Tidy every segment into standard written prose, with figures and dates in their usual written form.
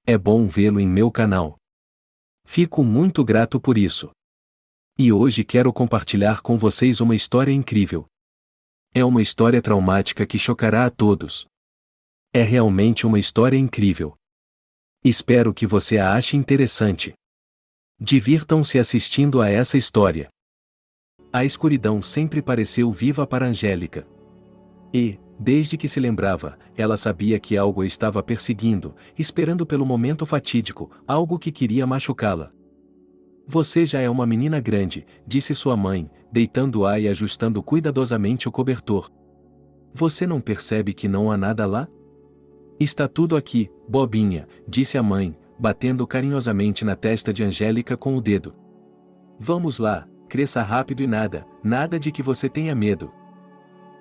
É bom vê-lo em meu canal. Fico muito grato por isso. E hoje quero compartilhar com vocês uma história incrível. É uma história traumática que chocará a todos. É realmente uma história incrível. Espero que você a ache interessante. Divirtam-se assistindo a essa história. A escuridão sempre pareceu viva para Angélica. E, desde que se lembrava, ela sabia que algo a estava perseguindo, esperando pelo momento fatídico, algo que queria machucá-la. Você já é uma menina grande, disse sua mãe, deitando-a e ajustando cuidadosamente o cobertor. Você não percebe que não há nada lá? Está tudo aqui, bobinha, disse a mãe, batendo carinhosamente na testa de Angélica com o dedo. Vamos lá, cresça rápido e nada de que você tenha medo.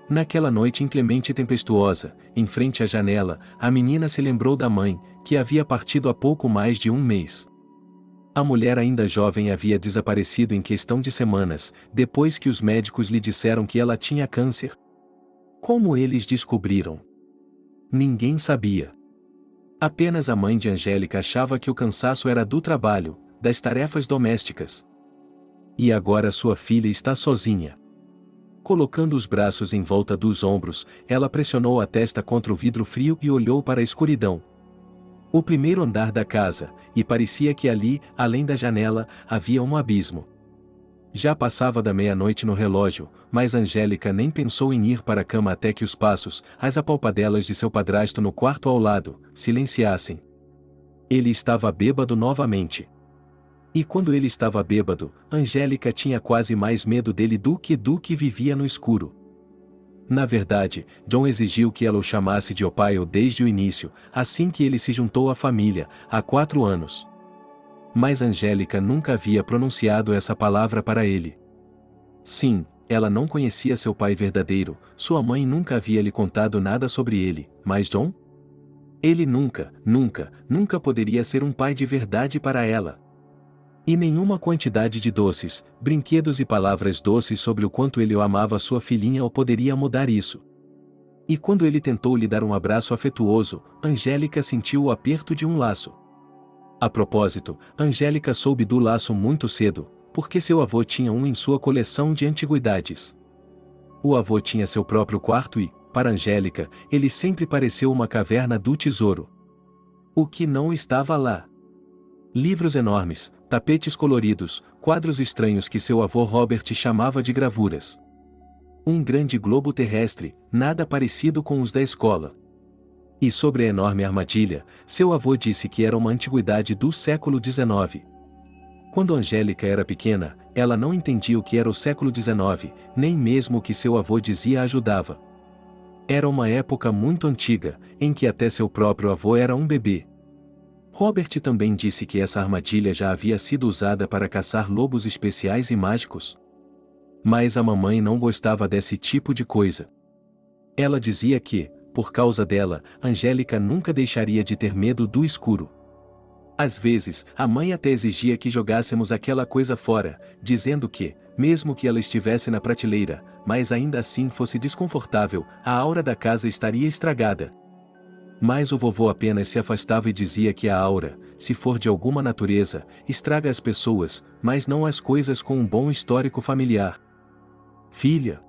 Naquela noite inclemente e tempestuosa, em frente à janela, a menina se lembrou da mãe, que havia partido há pouco mais de um mês. A mulher ainda jovem havia desaparecido em questão de semanas, depois que os médicos lhe disseram que ela tinha câncer. Como eles descobriram? Ninguém sabia. Apenas a mãe de Angélica achava que o cansaço era do trabalho, das tarefas domésticas. E agora sua filha está sozinha. Colocando os braços em volta dos ombros, ela pressionou a testa contra o vidro frio e olhou para a escuridão. O primeiro andar da casa, e parecia que ali, além da janela, havia um abismo. Já passava da meia-noite no relógio, mas Angélica nem pensou em ir para a cama até que os passos, as apalpadelas de seu padrasto no quarto ao lado, silenciassem. Ele estava bêbado novamente. E quando ele estava bêbado, Angélica tinha quase mais medo dele do que vivia no escuro. Na verdade, John exigiu que ela o chamasse de Opaio desde o início, assim que ele se juntou à família, há 4 anos. Mas Angélica nunca havia pronunciado essa palavra para ele. Sim, ela não conhecia seu pai verdadeiro, sua mãe nunca havia lhe contado nada sobre ele, mas John? Ele nunca poderia ser um pai de verdade para ela. E nenhuma quantidade de doces, brinquedos e palavras doces sobre o quanto ele o amava sua filhinha o poderia mudar isso. E quando ele tentou lhe dar um abraço afetuoso, Angélica sentiu o aperto de um laço. A propósito, Angélica soube do laço muito cedo, porque seu avô tinha um em sua coleção de antiguidades. O avô tinha seu próprio quarto e, para Angélica, ele sempre pareceu uma caverna do tesouro. O que não estava lá? Livros enormes, tapetes coloridos, quadros estranhos que seu avô Robert chamava de gravuras. Um grande globo terrestre, nada parecido com os da escola. E sobre a enorme armadilha, seu avô disse que era uma antiguidade do século XIX. Quando Angélica era pequena, ela não entendia o que era o século XIX, nem mesmo o que seu avô dizia ajudava. Era uma época muito antiga, em que até seu próprio avô era um bebê. Robert também disse que essa armadilha já havia sido usada para caçar lobos especiais e mágicos. Mas a mamãe não gostava desse tipo de coisa. Ela dizia que, por causa dela, Angélica nunca deixaria de ter medo do escuro. Às vezes, a mãe até exigia que jogássemos aquela coisa fora, dizendo que, mesmo que ela estivesse na prateleira, mas ainda assim fosse desconfortável, a aura da casa estaria estragada. Mas o vovô apenas se afastava e dizia que a aura, se for de alguma natureza, estraga as pessoas, mas não as coisas com um bom histórico familiar. Filha!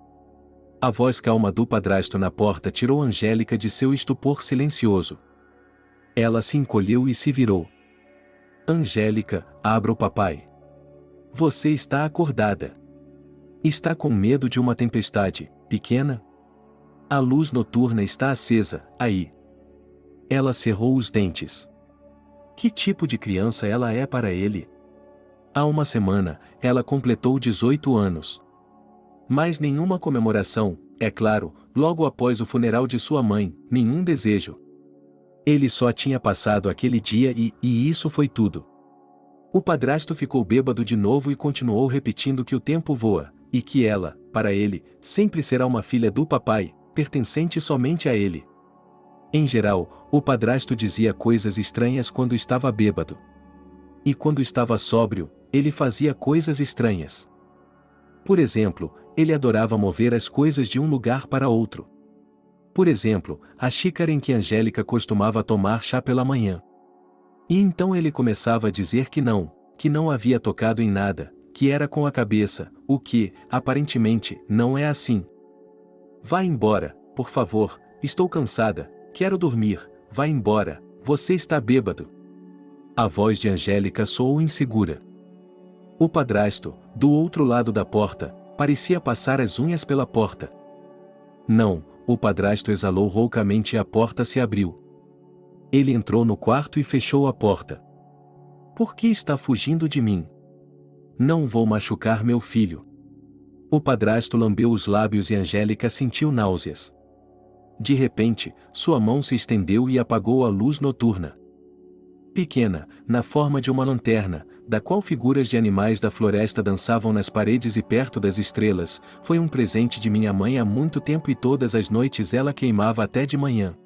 A voz calma do padrasto na porta tirou Angélica de seu estupor silencioso. Ela se encolheu e se virou. Angélica, abra o papai. Você está acordada. Está com medo de uma tempestade, pequena? A luz noturna está acesa, aí. Ela cerrou os dentes. Que tipo de criança ela é para ele? Há uma semana, ela completou 18 anos. Mas nenhuma comemoração, é claro, logo após o funeral de sua mãe, nenhum desejo. Ele só tinha passado aquele dia e isso foi tudo. O padrasto ficou bêbado de novo e continuou repetindo que o tempo voa, e que ela, para ele, sempre será uma filha do papai, pertencente somente a ele. Em geral, o padrasto dizia coisas estranhas quando estava bêbado. E quando estava sóbrio, ele fazia coisas estranhas. Por exemplo, ele adorava mover as coisas de um lugar para outro. Por exemplo, a xícara em que Angélica costumava tomar chá pela manhã. E então ele começava a dizer que não havia tocado em nada, que era com a cabeça, o que, aparentemente, não é assim. Vá embora, por favor, estou cansada, quero dormir, vá embora, você está bêbado. A voz de Angélica soou insegura. O padrasto, do outro lado da porta, parecia passar as unhas pela porta. Não, o padrasto exalou roucamente e a porta se abriu. Ele entrou no quarto e fechou a porta. Por que está fugindo de mim? Não vou machucar meu filho. O padrasto lambeu os lábios e Angélica sentiu náuseas. De repente, sua mão se estendeu e apagou a luz noturna. Pequena, na forma de uma lanterna, da qual figuras de animais da floresta dançavam nas paredes e perto das estrelas, foi um presente de minha mãe há muito tempo e todas as noites ela queimava até de manhã.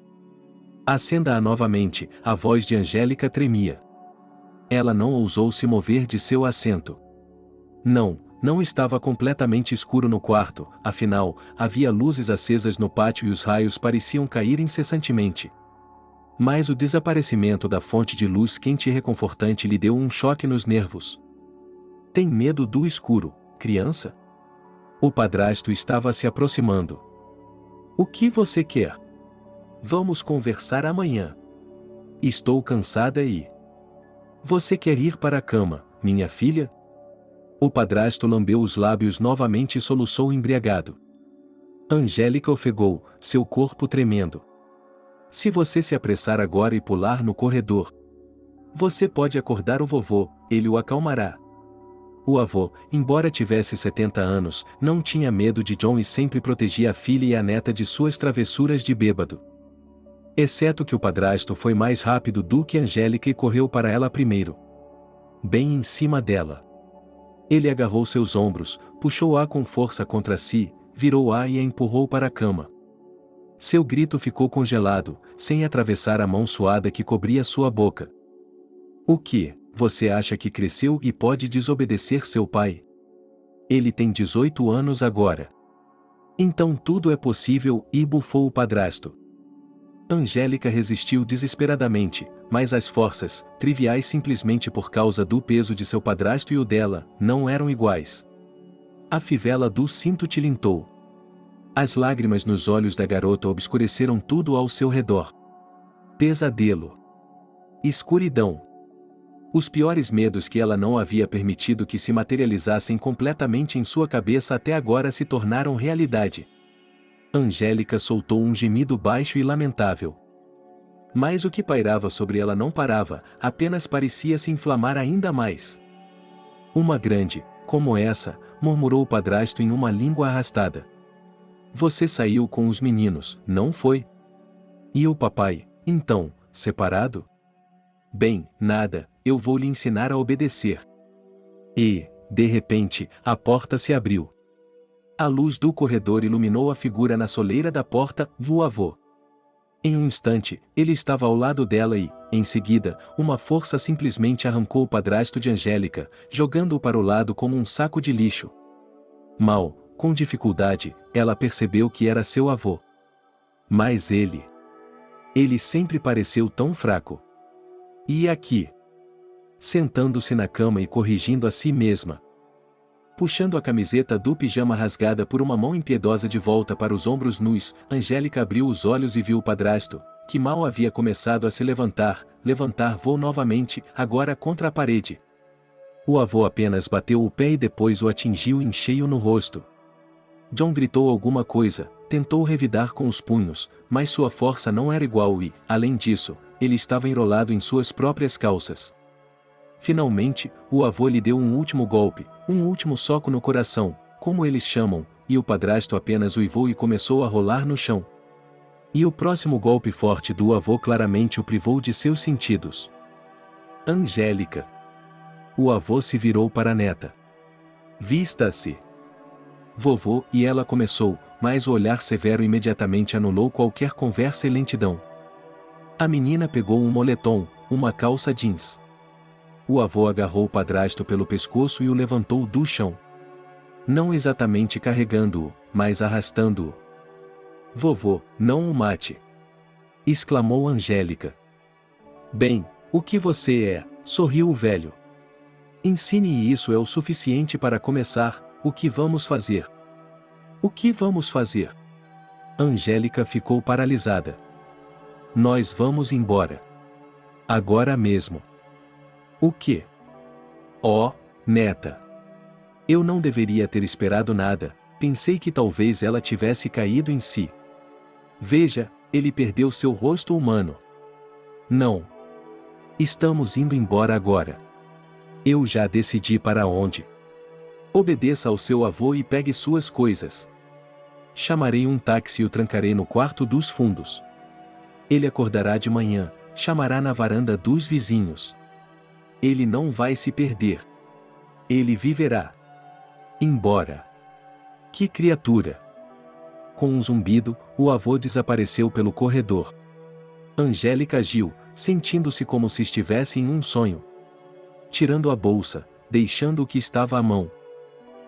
Acenda-a novamente, a voz de Angélica tremia. Ela não ousou se mover de seu assento. Não estava completamente escuro no quarto, afinal, havia luzes acesas no pátio e os raios pareciam cair incessantemente. Mas o desaparecimento da fonte de luz quente e reconfortante lhe deu um choque nos nervos. Tem medo do escuro, criança? O padrasto estava se aproximando. O que você quer? Vamos conversar amanhã. Estou cansada e... Você quer ir para a cama, minha filha? O padrasto lambeu os lábios novamente e soluçou embriagado. Angélica ofegou, seu corpo tremendo. Se você se apressar agora e pular no corredor, você pode acordar o vovô, ele o acalmará. O avô, embora tivesse 70 anos, não tinha medo de John e sempre protegia a filha e a neta de suas travessuras de bêbado. Exceto que o padrasto foi mais rápido do que Angélica e correu para ela primeiro. Bem em cima dela. Ele agarrou seus ombros, puxou-a com força contra si, virou-a e a empurrou para a cama. Seu grito ficou congelado, sem atravessar a mão suada que cobria sua boca. O que, você acha que cresceu e pode desobedecer seu pai? Ele tem 18 anos agora. Então tudo é possível, e bufou o padrasto. Angélica resistiu desesperadamente, mas as forças, triviais simplesmente por causa do peso de seu padrasto e o dela, não eram iguais. A fivela do cinto tilintou. As lágrimas nos olhos da garota obscureceram tudo ao seu redor. Pesadelo. Escuridão. Os piores medos que ela não havia permitido que se materializassem completamente em sua cabeça até agora se tornaram realidade. Angélica soltou um gemido baixo e lamentável. Mas o que pairava sobre ela não parava, apenas parecia se inflamar ainda mais. Uma grande, como essa, murmurou o padrasto em uma língua arrastada. Você saiu com os meninos, não foi? E o papai, então, separado? Bem, nada, eu vou lhe ensinar a obedecer. E, de repente, a porta se abriu. A luz do corredor iluminou a figura na soleira da porta, do avô. Em um instante, ele estava ao lado dela e, em seguida, uma força simplesmente arrancou o padrasto de Angélica, jogando-o para o lado como um saco de lixo. Mal, com dificuldade, ela percebeu que era seu avô. Mas ele sempre pareceu tão fraco. E aqui? Sentando-se na cama e corrigindo a si mesma. Puxando a camiseta do pijama rasgada por uma mão impiedosa de volta para os ombros nus, Angélica abriu os olhos e viu o padrasto, que mal havia começado a se levantar voou novamente, agora contra a parede. O avô apenas bateu o pé e depois o atingiu em cheio no rosto. John gritou alguma coisa, tentou revidar com os punhos, mas sua força não era igual e, além disso, ele estava enrolado em suas próprias calças. Finalmente, o avô lhe deu um último golpe, um último soco no coração, como eles chamam, e o padrasto apenas uivou e começou a rolar no chão. E o próximo golpe forte do avô claramente o privou de seus sentidos. Angélica. O avô se virou para a neta. Vista-se. Vovô, e ela começou, mas o olhar severo imediatamente anulou qualquer conversa e lentidão. A menina pegou um moletom, uma calça jeans. O avô agarrou o padrasto pelo pescoço e o levantou do chão. Não exatamente carregando-o, mas arrastando-o. Vovô, não o mate! Exclamou Angélica. Bem, O que você é? Sorriu o velho. Ensine e isso é o suficiente para começar. O que vamos fazer? O que vamos fazer? Angélica ficou paralisada. Nós vamos embora. Agora mesmo. O quê? Oh, neta. Eu não deveria ter esperado nada, pensei que talvez ela tivesse caído em si. Veja, ele perdeu seu rosto humano. Não. Estamos indo embora agora. Eu já decidi para onde. Obedeça ao seu avô e pegue suas coisas. Chamarei um táxi e o trancarei no quarto dos fundos. Ele acordará de manhã, chamará na varanda dos vizinhos. Ele não vai se perder. Ele viverá. Embora. Que criatura! Com um zumbido, o avô desapareceu pelo corredor. Angélica agiu, sentindo-se como se estivesse em um sonho. Tirando a bolsa, deixando o que estava à mão.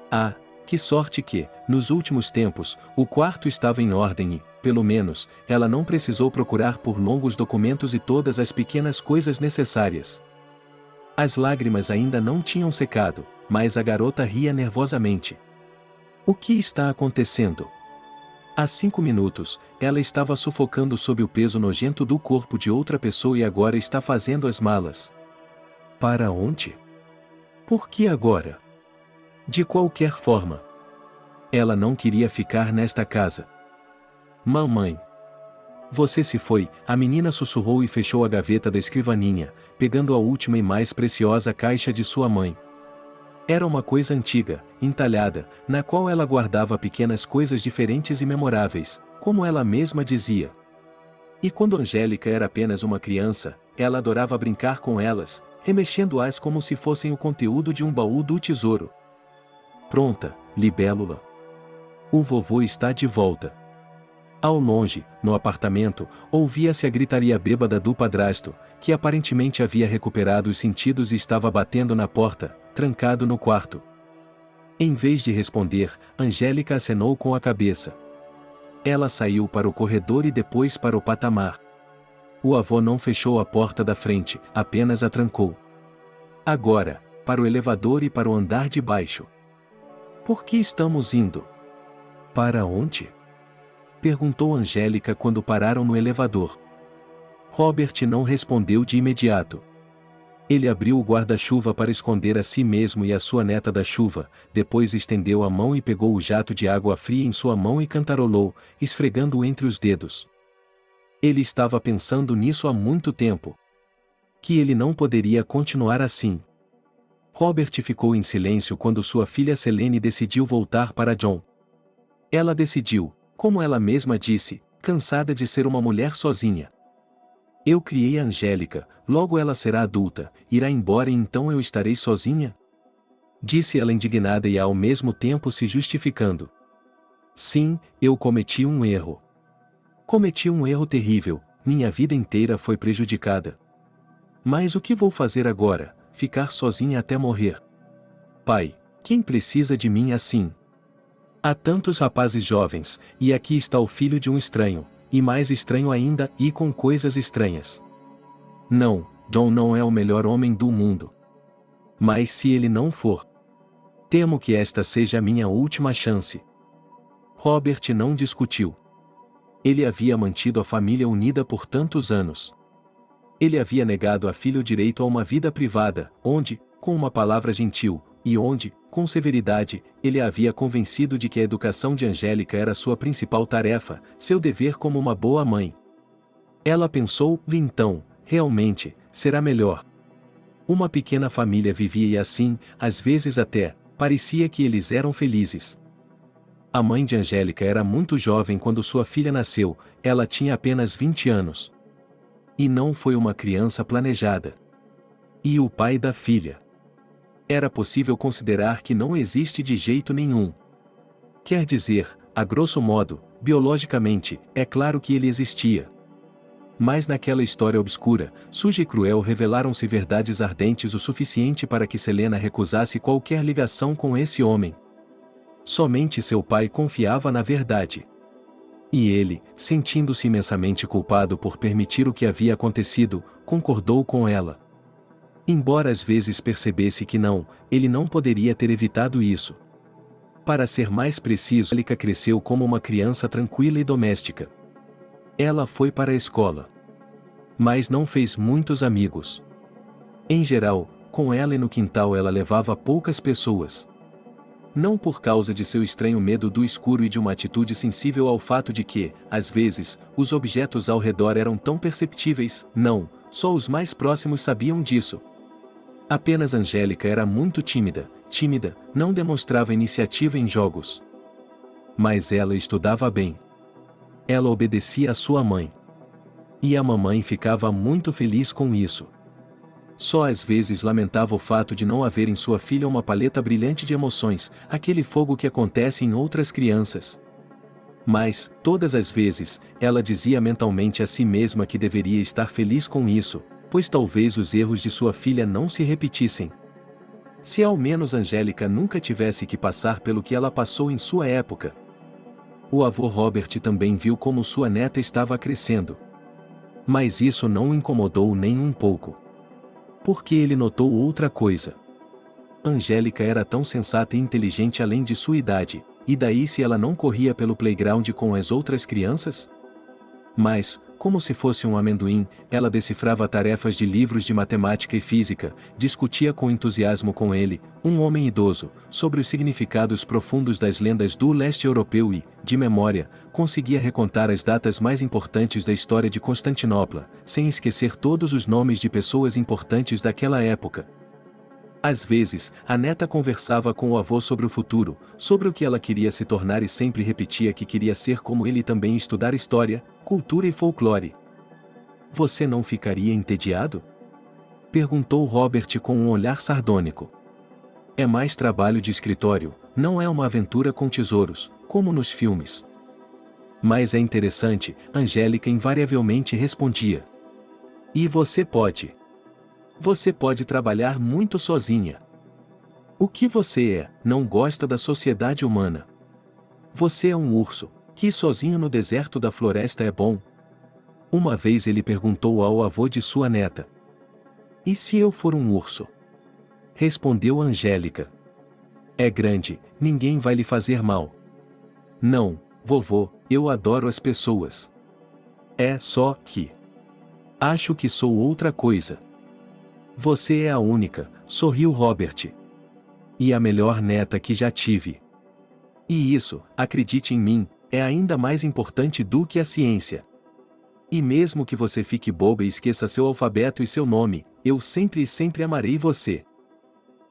Ah, que sorte que, nos últimos tempos, o quarto estava em ordem e, pelo menos, ela não precisou procurar por longos documentos e todas as pequenas coisas necessárias. As lágrimas ainda não tinham secado, mas a garota ria nervosamente. O que está acontecendo? Há 5 minutos, ela estava sufocando sob o peso nojento do corpo de outra pessoa e agora está fazendo as malas. Para onde? Por que agora? De qualquer forma. Ela não queria ficar nesta casa. Mamãe. Você se foi, a menina sussurrou e fechou a gaveta da escrivaninha, pegando a última e mais preciosa caixa de sua mãe. Era uma coisa antiga, entalhada, na qual ela guardava pequenas coisas diferentes e memoráveis, como ela mesma dizia. E quando Angélica era apenas uma criança, ela adorava brincar com elas, remexendo-as como se fossem o conteúdo de um baú do tesouro. Pronta, libélula. O vovô está de volta. Ao longe, no apartamento, ouvia-se a gritaria bêbada do padrasto, que aparentemente havia recuperado os sentidos e estava batendo na porta, trancado no quarto. Em vez de responder, Angélica acenou com a cabeça. Ela saiu para o corredor e depois para o patamar. O avô não fechou a porta da frente, apenas a trancou. Agora, para o elevador e para o andar de baixo. Por que estamos indo? Para onde? Perguntou Angélica quando pararam no elevador. Robert não respondeu de imediato. Ele abriu o guarda-chuva para esconder a si mesmo e a sua neta da chuva, depois estendeu a mão e pegou o jato de água fria em sua mão e cantarolou, esfregando-o entre os dedos. Ele estava pensando nisso há muito tempo. Que ele não poderia continuar assim. Robert ficou em silêncio quando sua filha Selene decidiu voltar para John. Ela decidiu, como ela mesma disse, cansada de ser uma mulher sozinha. Eu criei a Angélica, logo ela será adulta, irá embora e então eu estarei sozinha? Disse ela indignada e ao mesmo tempo se justificando. Sim, eu cometi um erro. Cometi um erro terrível, minha vida inteira foi prejudicada. Mas o que vou fazer agora? Ficar sozinha até morrer? Pai, quem precisa de mim assim? Há tantos rapazes jovens, e aqui está o filho de um estranho, e mais estranho ainda, e com coisas estranhas. Não, John não é o melhor homem do mundo. Mas se ele não for, temo que esta seja a minha última chance. Robert não discutiu. Ele havia mantido a família unida por tantos anos. Ele havia negado à filha o direito a uma vida privada, onde, com uma palavra gentil, e onde, com severidade, ele a havia convencido de que a educação de Angélica era sua principal tarefa, seu dever como uma boa mãe. Ela pensou, então, realmente, será melhor. Uma pequena família vivia e assim, às vezes até, parecia que eles eram felizes. A mãe de Angélica era muito jovem quando sua filha nasceu, ela tinha apenas 20 anos. E não foi uma criança planejada. E o pai da filha? Era possível considerar que não existe de jeito nenhum. Quer dizer, a grosso modo, biologicamente, é claro que ele existia. Mas naquela história obscura, suja e cruel revelaram-se verdades ardentes o suficiente para que Selena recusasse qualquer ligação com esse homem. Somente seu pai confiava na verdade. E ele, sentindo-se imensamente culpado por permitir o que havia acontecido, concordou com ela. Embora às vezes percebesse que não, ele não poderia ter evitado isso. Para ser mais preciso, Angélica cresceu como uma criança tranquila e doméstica. Ela foi para a escola, mas não fez muitos amigos. Em geral, com ela e no quintal ela levava poucas pessoas. Não por causa de seu estranho medo do escuro e de uma atitude sensível ao fato de que, às vezes, os objetos ao redor eram tão perceptíveis, não, só os mais próximos sabiam disso. Apenas Angélica era muito tímida, não demonstrava iniciativa em jogos. Mas ela estudava bem. Ela obedecia à sua mãe. E a mamãe ficava muito feliz com isso. Só às vezes lamentava o fato de não haver em sua filha uma paleta brilhante de emoções, aquele fogo que acontece em outras crianças. Mas, todas as vezes, ela dizia mentalmente a si mesma que deveria estar feliz com isso, pois talvez os erros de sua filha não se repetissem. Se ao menos Angélica nunca tivesse que passar pelo que ela passou em sua época. O avô Robert também viu como sua neta estava crescendo. Mas isso não o incomodou nem um pouco. Porque ele notou outra coisa. Angélica era tão sensata e inteligente além de sua idade, e daí se ela não corria pelo playground com as outras crianças? Mas, como se fosse um amendoim, ela decifrava tarefas de livros de matemática e física, discutia com entusiasmo com ele, um homem idoso, sobre os significados profundos das lendas do leste europeu e, de memória, conseguia recontar as datas mais importantes da história de Constantinopla, sem esquecer todos os nomes de pessoas importantes daquela época. Às vezes, a neta conversava com o avô sobre o futuro, sobre o que ela queria se tornar e sempre repetia que queria ser como ele e também estudar história, cultura e folclore. Você não ficaria entediado? Perguntou Robert com um olhar sardônico. É mais trabalho de escritório, não é uma aventura com tesouros, como nos filmes. Mas é interessante, Angélica invariavelmente respondia. E você pode. Você pode trabalhar muito sozinha. O que você é, não gosta da sociedade humana. Você é um urso, que ir sozinho no deserto da floresta é bom. Uma vez ele perguntou ao avô de sua neta. E se eu for um urso? Respondeu Angélica. É grande, ninguém vai lhe fazer mal. Não, vovô, eu adoro as pessoas. É só que... acho que sou outra coisa. Você é a única, sorriu Robert. E a melhor neta que já tive. E isso, acredite em mim, é ainda mais importante do que a ciência. E mesmo que você fique boba e esqueça seu alfabeto e seu nome, eu sempre amarei você.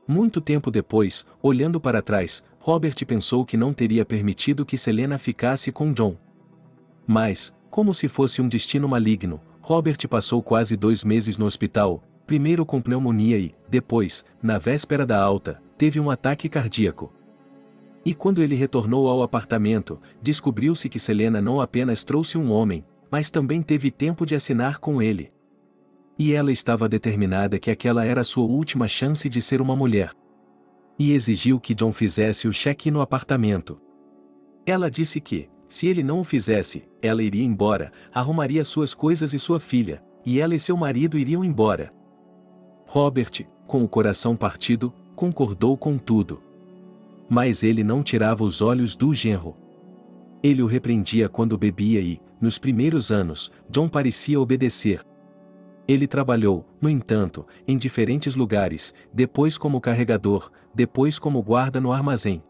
Muito tempo depois, olhando para trás, Robert pensou que não teria permitido que Selena ficasse com John. Mas, como se fosse um destino maligno, Robert passou quase 2 meses no hospital, primeiro com pneumonia e, depois, na véspera da alta, teve um ataque cardíaco. E quando ele retornou ao apartamento, descobriu-se que Selena não apenas trouxe um homem, mas também teve tempo de assinar com ele. E ela estava determinada que aquela era sua última chance de ser uma mulher. E exigiu que John fizesse o check-in no apartamento. Ela disse que, se ele não o fizesse, ela iria embora, arrumaria suas coisas e sua filha, e ela e seu marido iriam embora. Robert, com o coração partido, concordou com tudo. Mas ele não tirava os olhos do genro. Ele o repreendia quando bebia e, nos primeiros anos, John parecia obedecer. Ele trabalhou, no entanto, em diferentes lugares, depois como carregador, depois como guarda no armazém.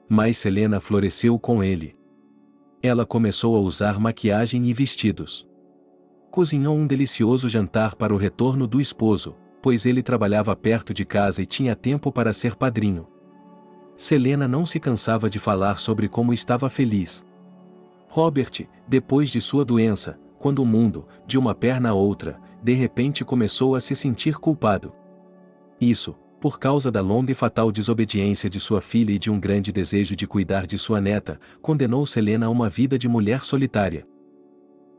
Mas Selena floresceu com ele. Ela começou a usar maquiagem e vestidos. Cozinhou um delicioso jantar para o retorno do esposo, pois ele trabalhava perto de casa e tinha tempo para ser padrinho. Selena não se cansava de falar sobre como estava feliz. Robert, depois de sua doença, quando o mundo, de uma perna a outra, de repente começou a se sentir culpado. Isso, por causa da longa e fatal desobediência de sua filha e de um grande desejo de cuidar de sua neta, condenou Selena a uma vida de mulher solitária.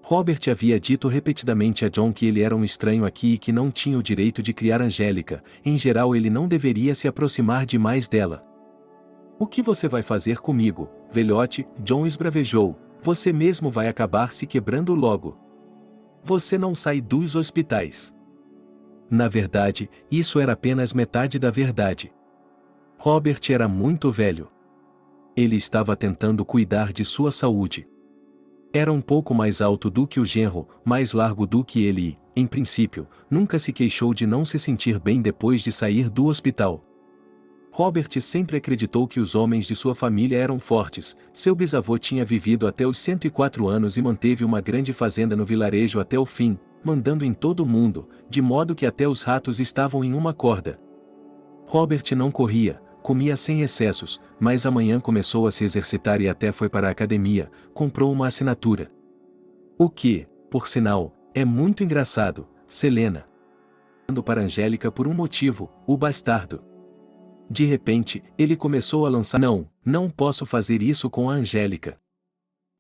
Robert havia dito repetidamente a John que ele era um estranho aqui e que não tinha o direito de criar Angélica, em geral ele não deveria se aproximar demais dela. O que você vai fazer comigo, velhote? John esbravejou. Você mesmo vai acabar se quebrando logo. Você não sai dos hospitais. Na verdade, isso era apenas metade da verdade. Robert era muito velho. Ele estava tentando cuidar de sua saúde. Era um pouco mais alto do que o genro, mais largo do que ele e, em princípio, nunca se queixou de não se sentir bem depois de sair do hospital. Robert sempre acreditou que os homens de sua família eram fortes. Seu bisavô tinha vivido até os 104 anos e manteve uma grande fazenda no vilarejo até o fim, mandando em todo o mundo, de modo que até os ratos estavam em uma corda. Robert não corria, comia sem excessos, mas amanhã começou a se exercitar e até foi para a academia, comprou uma assinatura. O que, por sinal, é muito engraçado, Selena. Para Angélica por um motivo, o bastardo. De repente, ele começou a lançar: não posso fazer isso com a Angélica.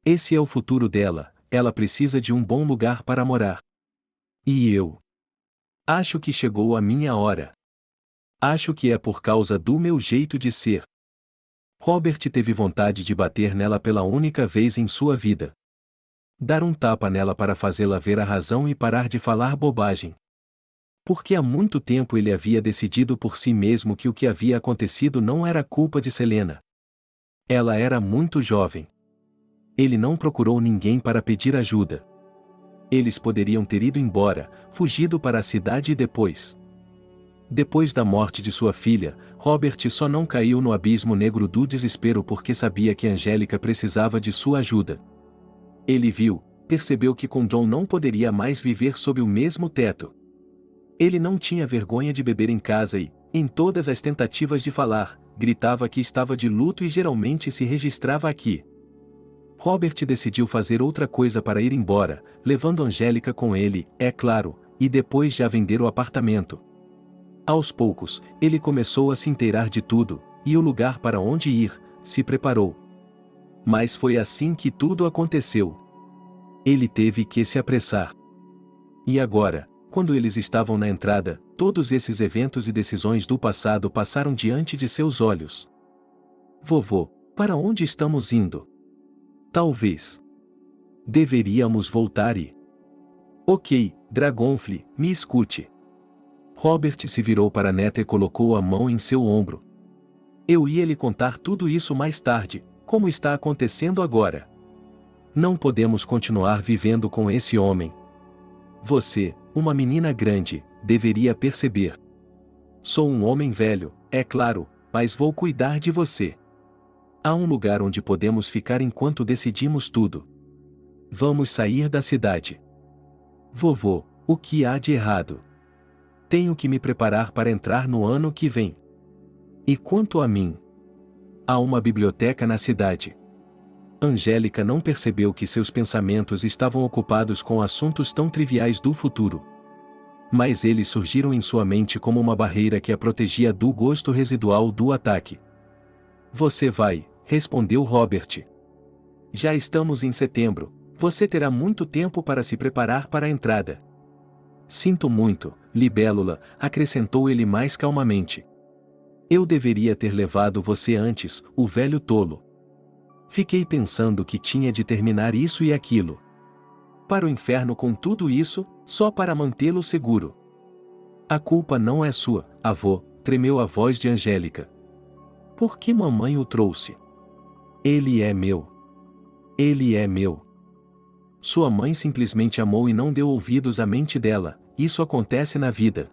Esse é o futuro dela, ela precisa de um bom lugar para morar. E eu? Acho que chegou a minha hora. Acho que é por causa do meu jeito de ser. Robert teve vontade de bater nela pela única vez em sua vida. Dar um tapa nela para fazê-la ver a razão e parar de falar bobagem. Porque há muito tempo ele havia decidido por si mesmo que o que havia acontecido não era culpa de Selena. Ela era muito jovem. Ele não procurou ninguém para pedir ajuda. Eles poderiam ter ido embora, fugido para a cidade e depois. Depois da morte de sua filha, Robert só não caiu no abismo negro do desespero porque sabia que Angélica precisava de sua ajuda. Ele percebeu que com John não poderia mais viver sob o mesmo teto. Ele não tinha vergonha de beber em casa e, em todas as tentativas de falar, gritava que estava de luto e geralmente se registrava aqui. Robert decidiu fazer outra coisa para ir embora, levando Angélica com ele, é claro, e depois já vender o apartamento. Aos poucos, ele começou a se inteirar de tudo, e o lugar para onde ir, se preparou. Mas foi assim que tudo aconteceu. Ele teve que se apressar. E agora, quando eles estavam na entrada, todos esses eventos e decisões do passado passaram diante de seus olhos. Vovô, para onde estamos indo? Talvez deveríamos voltar e... Ok, Dragonfly, me escute. Robert se virou para a neta e colocou a mão em seu ombro. Eu ia lhe contar tudo isso mais tarde, como está acontecendo agora. Não podemos continuar vivendo com esse homem. Você, uma menina grande, deveria perceber. Sou um homem velho, é claro, mas vou cuidar de você. Há um lugar onde podemos ficar enquanto decidimos tudo. Vamos sair da cidade. Vovô, o que há de errado? Tenho que me preparar para entrar no ano que vem. E quanto a mim? Há uma biblioteca na cidade. Angélica não percebeu que seus pensamentos estavam ocupados com assuntos tão triviais do futuro. Mas eles surgiram em sua mente como uma barreira que a protegia do gosto residual do ataque. Você vai, respondeu Robert. Já estamos em setembro, você terá muito tempo para se preparar para a entrada. Sinto muito, libélula, acrescentou ele mais calmamente. Eu deveria ter levado você antes, o velho tolo. Fiquei pensando que tinha de terminar isso e aquilo. Para o inferno com tudo isso, só para mantê-lo seguro. A culpa não é sua, avô, tremeu a voz de Angélica. Por que mamãe o trouxe? Ele é meu. Ele é meu. Sua mãe simplesmente amou e não deu ouvidos à mente dela, isso acontece na vida.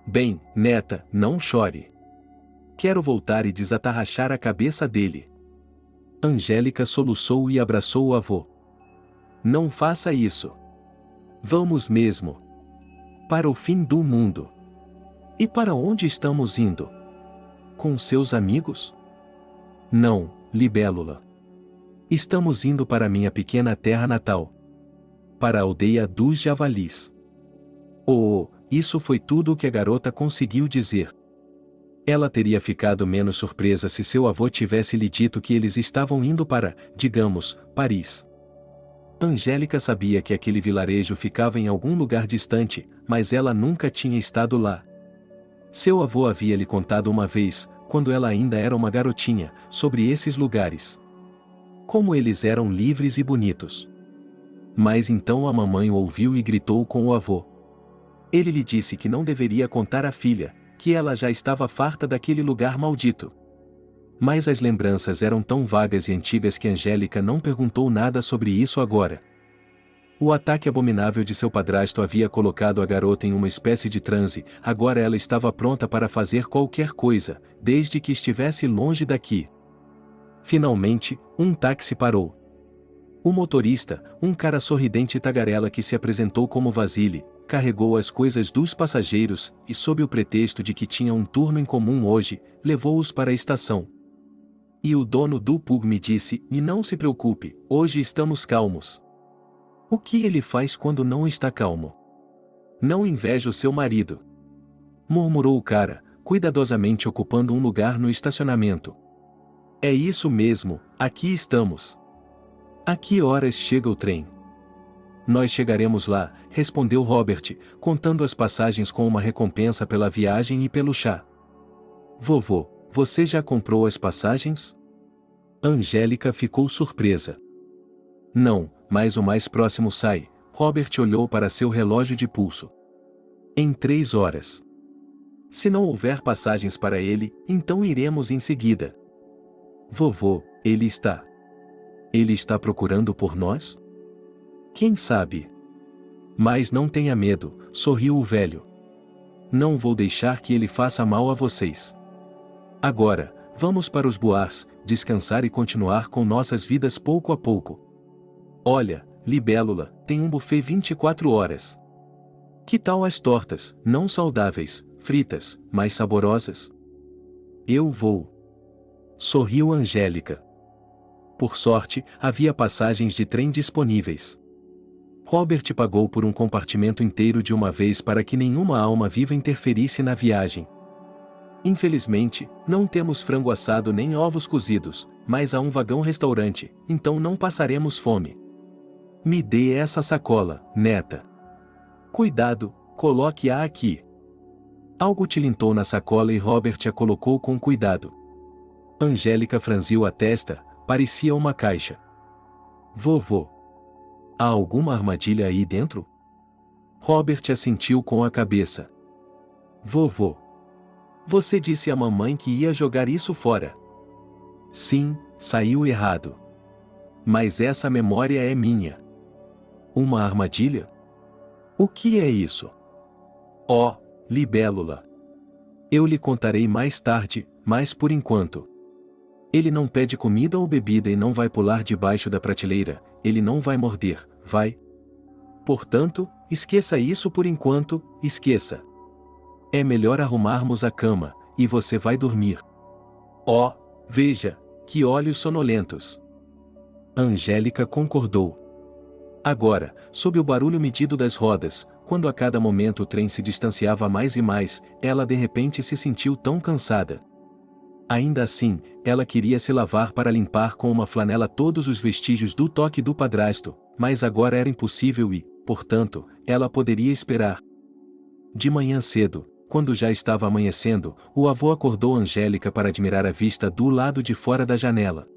Bem, neta, não chore. Quero voltar e desatarrachar a cabeça dele. Angélica soluçou e abraçou o avô. Não faça isso. Vamos mesmo. Para o fim do mundo. E para onde estamos indo? Com seus amigos? Não, libélula. Estamos indo para minha pequena terra natal. Para a aldeia dos javalis. Oh, isso foi tudo o que a garota conseguiu dizer. Ela teria ficado menos surpresa se seu avô tivesse lhe dito que eles estavam indo para, digamos, Paris. Angélica sabia que aquele vilarejo ficava em algum lugar distante, mas ela nunca tinha estado lá. Seu avô havia lhe contado uma vez, quando ela ainda era uma garotinha, sobre esses lugares. Como eles eram livres e bonitos. Mas então a mamãe o ouviu e gritou com o avô. Ele lhe disse que não deveria contar à filha, que ela já estava farta daquele lugar maldito. Mas as lembranças eram tão vagas e antigas que Angélica não perguntou nada sobre isso agora. O ataque abominável de seu padrasto havia colocado a garota em uma espécie de transe, agora ela estava pronta para fazer qualquer coisa, desde que estivesse longe daqui. Finalmente, um táxi parou. O motorista, um cara sorridente e tagarela que se apresentou como Vasily, carregou as coisas dos passageiros e, sob o pretexto de que tinha um turno em comum hoje, levou-os para a estação. E o dono do pub me disse: "E não se preocupe, hoje estamos calmos." O que ele faz quando não está calmo? Não inveja o seu marido, murmurou o cara, cuidadosamente ocupando um lugar no estacionamento. É isso mesmo, aqui estamos. A que horas chega o trem? Nós chegaremos lá, respondeu Robert, contando as passagens com uma recompensa pela viagem e pelo chá. Vovô, você já comprou as passagens? Angélica ficou surpresa. Não, mas o mais próximo sai. Robert olhou para seu relógio de pulso. Em 3 horas. Se não houver passagens para ele, então iremos em seguida. Vovô, ele está. Ele está procurando por nós? Quem sabe? Mas não tenha medo, sorriu o velho. Não vou deixar que ele faça mal a vocês. Agora, vamos para os bois, descansar e continuar com nossas vidas pouco a pouco. Olha, Libélula, tem um buffet 24 horas. Que tal as tortas, não saudáveis, fritas, mas saborosas? Eu vou. Sorriu Angélica. Por sorte, havia passagens de trem disponíveis. Robert pagou por um compartimento inteiro de uma vez para que nenhuma alma viva interferisse na viagem. Infelizmente, não temos frango assado nem ovos cozidos, mas há um vagão-restaurante, então não passaremos fome. Me dê essa sacola, neta. Cuidado, coloque-a aqui. Algo tilintou na sacola e Robert a colocou com cuidado. Angélica franziu a testa, parecia uma caixa. Vovô. Há alguma armadilha aí dentro? Robert assentiu com a cabeça. Vovô. Você disse à mamãe que ia jogar isso fora. Sim, saiu errado. Mas essa memória é minha. Uma armadilha? O que é isso? Oh, Libélula. Eu lhe contarei mais tarde, mas por enquanto. Ele não pede comida ou bebida e não vai pular debaixo da prateleira, ele não vai morder, vai? Portanto, esqueça isso por enquanto, esqueça. É melhor arrumarmos a cama, e você vai dormir. Oh, veja, que olhos sonolentos. Angélica concordou. Agora, sob o barulho medido das rodas, quando a cada momento o trem se distanciava mais e mais, ela de repente se sentiu tão cansada. Ainda assim, ela queria se lavar para limpar com uma flanela todos os vestígios do toque do padrasto, mas agora era impossível e, portanto, ela poderia esperar. De manhã cedo, quando já estava amanhecendo, o avô acordou Angélica para admirar a vista do lado de fora da janela.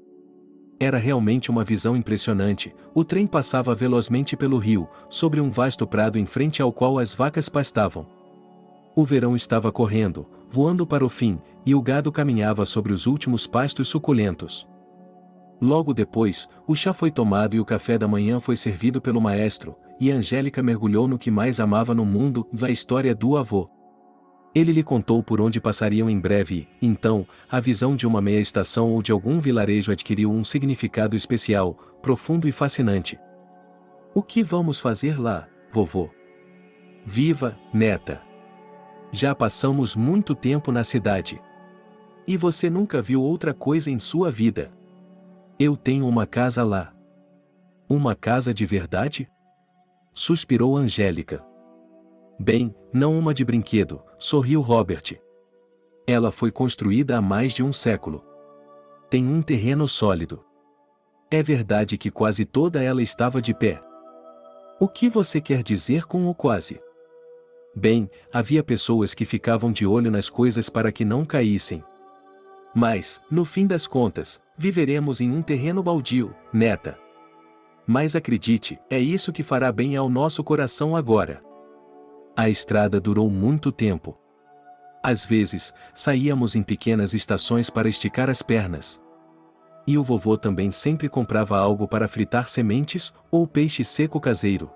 Era realmente uma visão impressionante. O trem passava velozmente pelo rio, sobre um vasto prado em frente ao qual as vacas pastavam. O verão estava correndo, voando para o fim, e o gado caminhava sobre os últimos pastos suculentos. Logo depois, o chá foi tomado e o café da manhã foi servido pelo maestro, e Angélica mergulhou no que mais amava no mundo, a história do avô. Ele lhe contou por onde passariam em breve e, então, a visão de uma meia-estação ou de algum vilarejo adquiriu um significado especial, profundo e fascinante. O que vamos fazer lá, vovô? Viva, neta! Já passamos muito tempo na cidade. E você nunca viu outra coisa em sua vida. Eu tenho uma casa lá. Uma casa de verdade? Suspirou Angélica. Bem, não uma de brinquedo, sorriu Robert. Ela foi construída há mais de um século. Tem um terreno sólido. É verdade que quase toda ela estava de pé. O que você quer dizer com o quase? Bem, havia pessoas que ficavam de olho nas coisas para que não caíssem. Mas, no fim das contas, viveremos em um terreno baldio, neta. Mas acredite, é isso que fará bem ao nosso coração agora. A estrada durou muito tempo. Às vezes, saíamos em pequenas estações para esticar as pernas. E o vovô também sempre comprava algo para fritar sementes ou peixe seco caseiro.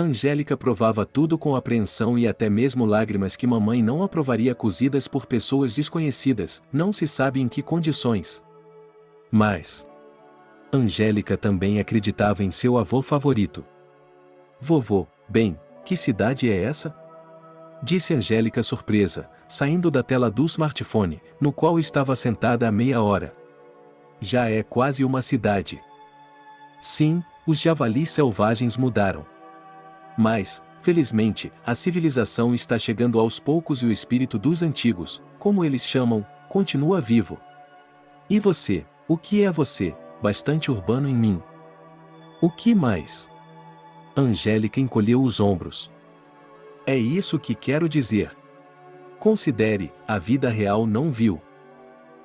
Angélica provava tudo com apreensão e até mesmo lágrimas que mamãe não aprovaria cozidas por pessoas desconhecidas, não se sabe em que condições. Mas Angélica também acreditava em seu avô favorito. Vovô, bem, que cidade é essa? Disse Angélica surpresa, saindo da tela do smartphone, no qual estava sentada há meia hora. Já é quase uma cidade. Sim, os javalis selvagens mudaram. Mas, felizmente, a civilização está chegando aos poucos e o espírito dos antigos, como eles chamam, continua vivo. E você, o que é você, bastante urbano em mim? O que mais? Angélica encolheu os ombros. É isso que quero dizer. Considere, a vida real não viu.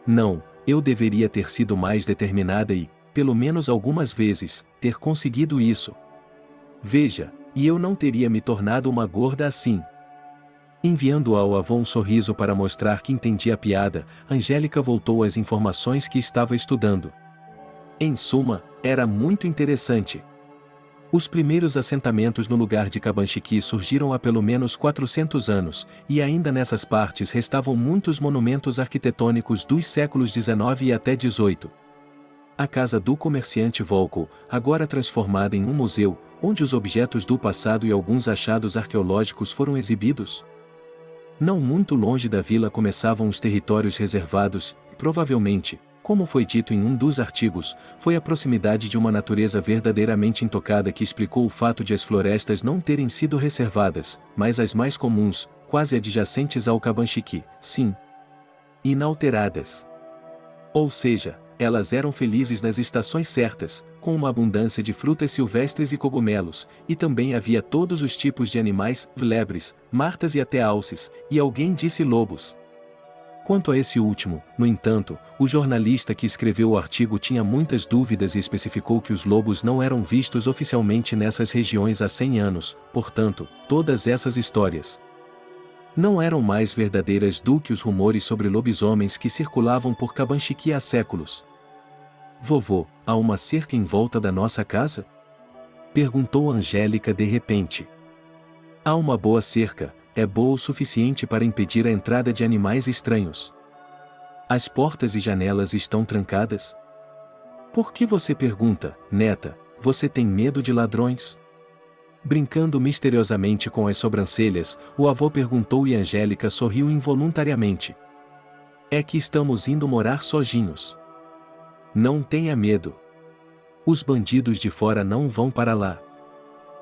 Não, eu deveria ter sido mais determinada e, pelo menos algumas vezes, ter conseguido isso. Veja, e eu não teria me tornado uma gorda assim. Enviando ao avô um sorriso para mostrar que entendia a piada, Angélica voltou às informações que estava estudando. Em suma, era muito interessante. Os primeiros assentamentos no lugar de Cabanchiqui surgiram há pelo menos 400 anos, e ainda nessas partes restavam muitos monumentos arquitetônicos dos séculos XIX e até XVIII. A casa do comerciante Volko, agora transformada em um museu, onde os objetos do passado e alguns achados arqueológicos foram exibidos. Não muito longe da vila começavam os territórios reservados, e provavelmente, como foi dito em um dos artigos, foi a proximidade de uma natureza verdadeiramente intocada que explicou o fato de as florestas não terem sido reservadas, mas as mais comuns, quase adjacentes ao Cabanchiqui, sim, inalteradas. Ou seja, elas eram felizes nas estações certas, com uma abundância de frutas silvestres e cogumelos, e também havia todos os tipos de animais, lebres, martas e até alces, e alguém disse lobos. Quanto a esse último, no entanto, o jornalista que escreveu o artigo tinha muitas dúvidas e especificou que os lobos não eram vistos oficialmente nessas regiões há 100 anos, portanto, todas essas histórias não eram mais verdadeiras do que os rumores sobre lobisomens que circulavam por Cabanchiqui há séculos. Vovô, há uma cerca em volta da nossa casa? Perguntou Angélica de repente. Há uma boa cerca, é boa o suficiente para impedir a entrada de animais estranhos. As portas e janelas estão trancadas? Por que você pergunta, neta, você tem medo de ladrões? Brincando misteriosamente com as sobrancelhas, o avô perguntou e Angélica sorriu involuntariamente. É que estamos indo morar sozinhos. Não tenha medo. Os bandidos de fora não vão para lá.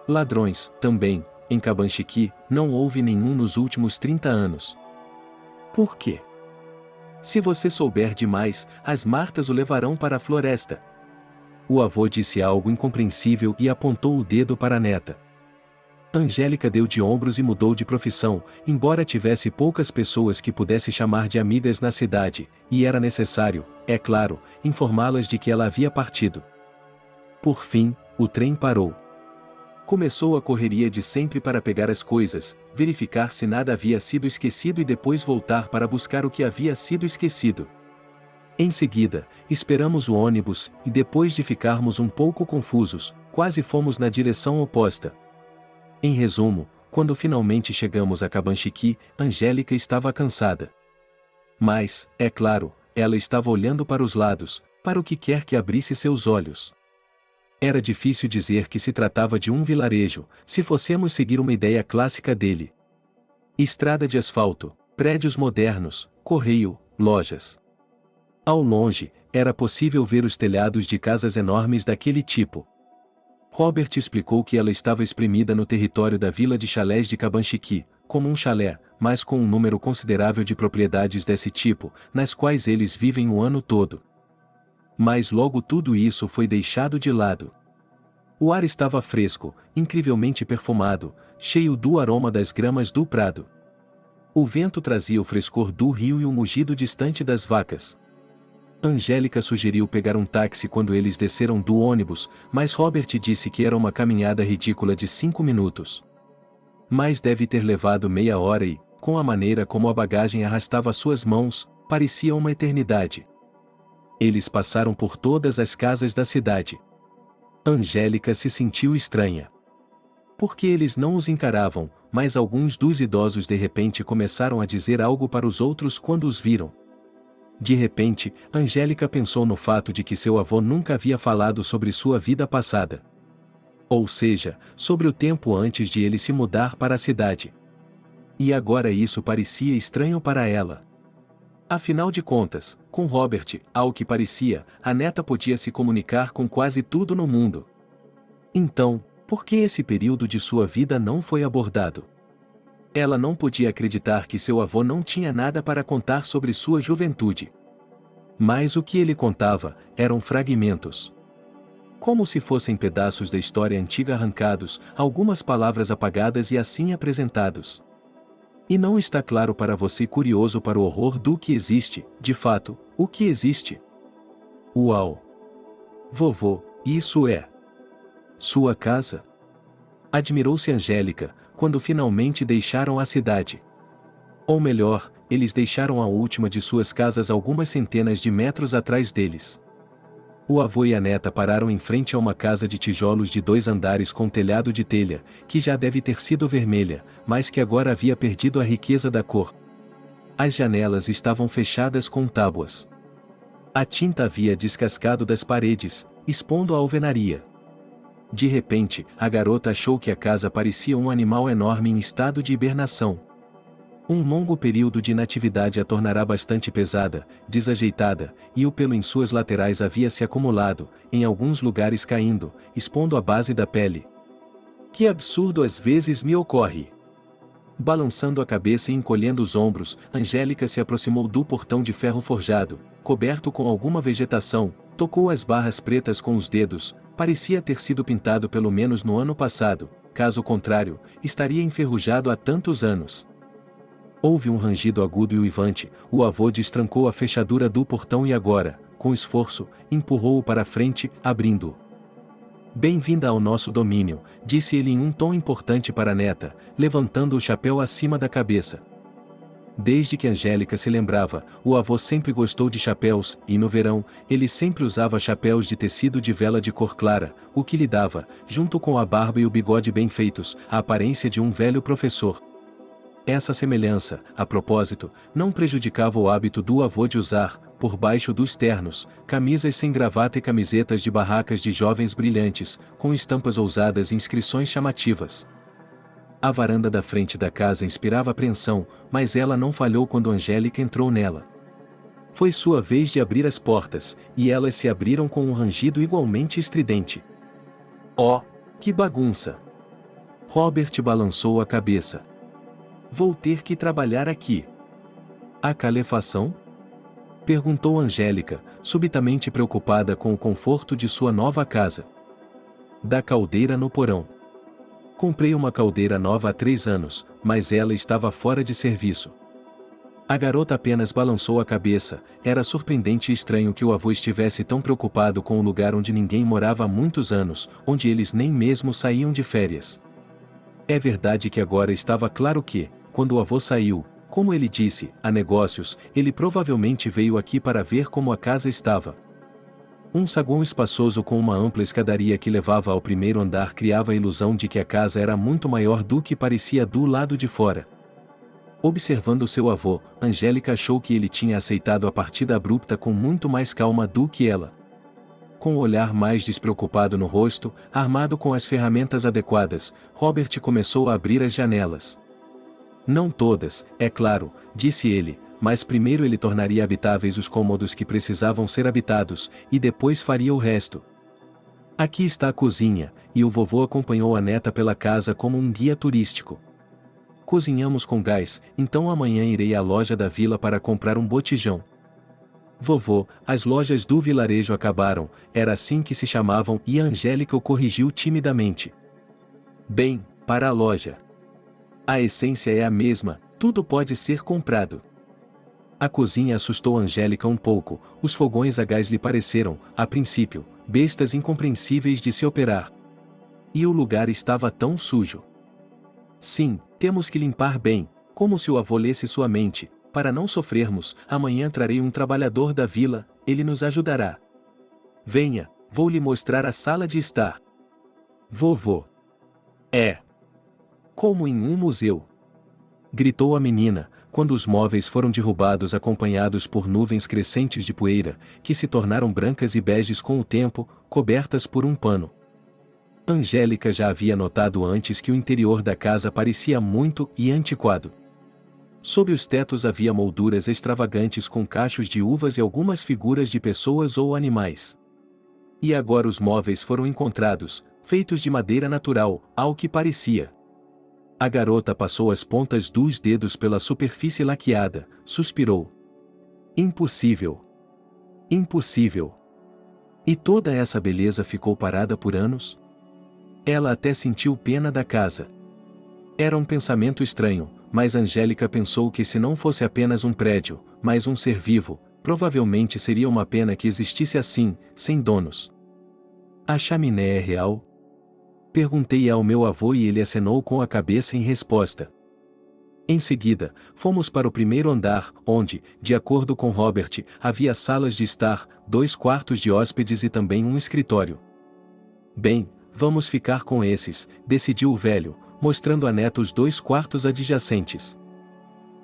Ladrões, também, em Cabanchiqui, não houve nenhum nos últimos 30 anos. Por quê? Se você souber demais, as martas o levarão para a floresta. O avô disse algo incompreensível e apontou o dedo para a neta. Angélica deu de ombros e mudou de profissão, embora tivesse poucas pessoas que pudesse chamar de amigas na cidade, e era necessário, é claro, informá-las de que ela havia partido. Por fim, o trem parou. Começou a correria de sempre para pegar as coisas, verificar se nada havia sido esquecido e depois voltar para buscar o que havia sido esquecido. Em seguida, esperamos o ônibus, e depois de ficarmos um pouco confusos, quase fomos na direção oposta. Em resumo, quando finalmente chegamos a Cabanchiqui, Angélica estava cansada. Mas, é claro, ela estava olhando para os lados, para o que quer que abrisse seus olhos. Era difícil dizer que se tratava de um vilarejo, se fossemos seguir uma ideia clássica dele. Estrada de asfalto, prédios modernos, correio, lojas. Ao longe, era possível ver os telhados de casas enormes daquele tipo. Robert explicou que ela estava espremida no território da vila de chalés de Cabanchiqui, como um chalé, mas com um número considerável de propriedades desse tipo, nas quais eles vivem o ano todo. Mas logo tudo isso foi deixado de lado. O ar estava fresco, incrivelmente perfumado, cheio do aroma das gramas do prado. O vento trazia o frescor do rio e o mugido distante das vacas. Angélica sugeriu pegar um táxi quando eles desceram do ônibus, mas Robert disse que era uma caminhada ridícula de 5 minutos. Mas deve ter levado meia hora e, com a maneira como a bagagem arrastava suas mãos, parecia uma eternidade. Eles passaram por todas as casas da cidade. Angélica se sentiu estranha. Porque eles não os encaravam, mas alguns dos idosos de repente começaram a dizer algo para os outros quando os viram. De repente, Angélica pensou no fato de que seu avô nunca havia falado sobre sua vida passada. Ou seja, sobre o tempo antes de ele se mudar para a cidade. E agora isso parecia estranho para ela. Afinal de contas, com Robert, ao que parecia, a neta podia se comunicar com quase tudo no mundo. Então, por que esse período de sua vida não foi abordado? Ela não podia acreditar que seu avô não tinha nada para contar sobre sua juventude. Mas o que ele contava eram fragmentos. Como se fossem pedaços da história antiga arrancados, algumas palavras apagadas e assim apresentados. E não está claro para você, curioso para o horror do que existe, de fato, o que existe? Uau! Vovô, isso é sua casa? Admirou-se Angélica, quando finalmente deixaram a cidade. Ou melhor, eles deixaram a última de suas casas algumas centenas de metros atrás deles. O avô e a neta pararam em frente a uma casa de tijolos de 2 andares com telhado de telha, que já deve ter sido vermelha, mas que agora havia perdido a riqueza da cor. As janelas estavam fechadas com tábuas. A tinta havia descascado das paredes, expondo a alvenaria. De repente, a garota achou que a casa parecia um animal enorme em estado de hibernação. Um longo período de inatividade a tornará bastante pesada, desajeitada, e o pelo em suas laterais havia se acumulado, em alguns lugares caindo, expondo a base da pele. Que absurdo às vezes me ocorre! Balançando a cabeça e encolhendo os ombros, Angélica se aproximou do portão de ferro forjado, coberto com alguma vegetação, tocou as barras pretas com os dedos, parecia ter sido pintado pelo menos no ano passado, caso contrário, estaria enferrujado há tantos anos. Houve um rangido agudo e uivante, o avô destrancou a fechadura do portão e agora, com esforço, empurrou-o para a frente, abrindo-o. Bem-vinda ao nosso domínio, disse ele em um tom importante para a neta, levantando o chapéu acima da cabeça. Desde que Angélica se lembrava, o avô sempre gostou de chapéus, e no verão, ele sempre usava chapéus de tecido de vela de cor clara, o que lhe dava, junto com a barba e o bigode bem feitos, a aparência de um velho professor. Essa semelhança, a propósito, não prejudicava o hábito do avô de usar, por baixo dos ternos, camisas sem gravata e camisetas de barracas de jovens brilhantes, com estampas ousadas e inscrições chamativas. A varanda da frente da casa inspirava apreensão, mas ela não falhou quando Angélica entrou nela. Foi sua vez de abrir as portas, e elas se abriram com um rangido igualmente estridente. Oh, que bagunça! Robert balançou a cabeça. Vou ter que trabalhar aqui. A calefação? Perguntou Angélica, subitamente preocupada com o conforto de sua nova casa. Da caldeira no porão. Comprei uma caldeira nova há 3 anos, mas ela estava fora de serviço. A garota apenas balançou a cabeça, era surpreendente e estranho que o avô estivesse tão preocupado com o lugar onde ninguém morava há muitos anos, onde eles nem mesmo saíam de férias. É verdade que agora estava claro que, quando o avô saiu, como ele disse, a negócios, ele provavelmente veio aqui para ver como a casa estava. Um saguão espaçoso com uma ampla escadaria que levava ao primeiro andar criava a ilusão de que a casa era muito maior do que parecia do lado de fora. Observando seu avô, Angélica achou que ele tinha aceitado a partida abrupta com muito mais calma do que ela. Com o olhar mais despreocupado no rosto, armado com as ferramentas adequadas, Robert começou a abrir as janelas. Não todas, é claro, disse ele, mas primeiro ele tornaria habitáveis os cômodos que precisavam ser habitados, e depois faria o resto. Aqui está a cozinha, e o vovô acompanhou a neta pela casa como um guia turístico. Cozinhamos com gás, então amanhã irei à loja da vila para comprar um botijão. Vovô, as lojas do vilarejo acabaram, era assim que se chamavam e a Angélica o corrigiu timidamente. Bem, para a loja. A essência é a mesma, Tudo pode ser comprado. A cozinha assustou Angélica um pouco, os fogões a gás lhe pareceram, a princípio, bestas incompreensíveis de se operar. E o lugar estava tão sujo. Sim, temos que limpar bem, como se o avô lesse sua mente, para não sofrermos, amanhã trarei um trabalhador da vila, ele nos ajudará. Venha, vou lhe mostrar a sala de estar. Vovô. É. Como em um museu. Gritou a menina, quando os móveis foram derrubados acompanhados por nuvens crescentes de poeira, que se tornaram brancas e beges com o tempo, cobertas por um pano. Angélica já havia notado antes que o interior da casa parecia muito e antiquado. Sob os tetos havia molduras extravagantes com cachos de uvas e algumas figuras de pessoas ou animais. E agora os móveis foram encontrados, feitos de madeira natural, ao que parecia. A garota passou as pontas dos dedos pela superfície laqueada, suspirou. Impossível. Impossível. E toda essa beleza ficou parada por anos? Ela até sentiu pena da casa. Era um pensamento estranho, mas Angélica pensou que se não fosse apenas um prédio, mas um ser vivo, provavelmente seria uma pena que existisse assim, sem donos. A chaminé é real? Perguntei ao meu avô e ele acenou com a cabeça em resposta. Em seguida, fomos para o primeiro andar, onde, de acordo com Robert, havia salas de estar, 2 quartos de hóspedes e também um escritório. Bem, vamos ficar com esses, decidiu o velho, mostrando à neta os 2 quartos adjacentes.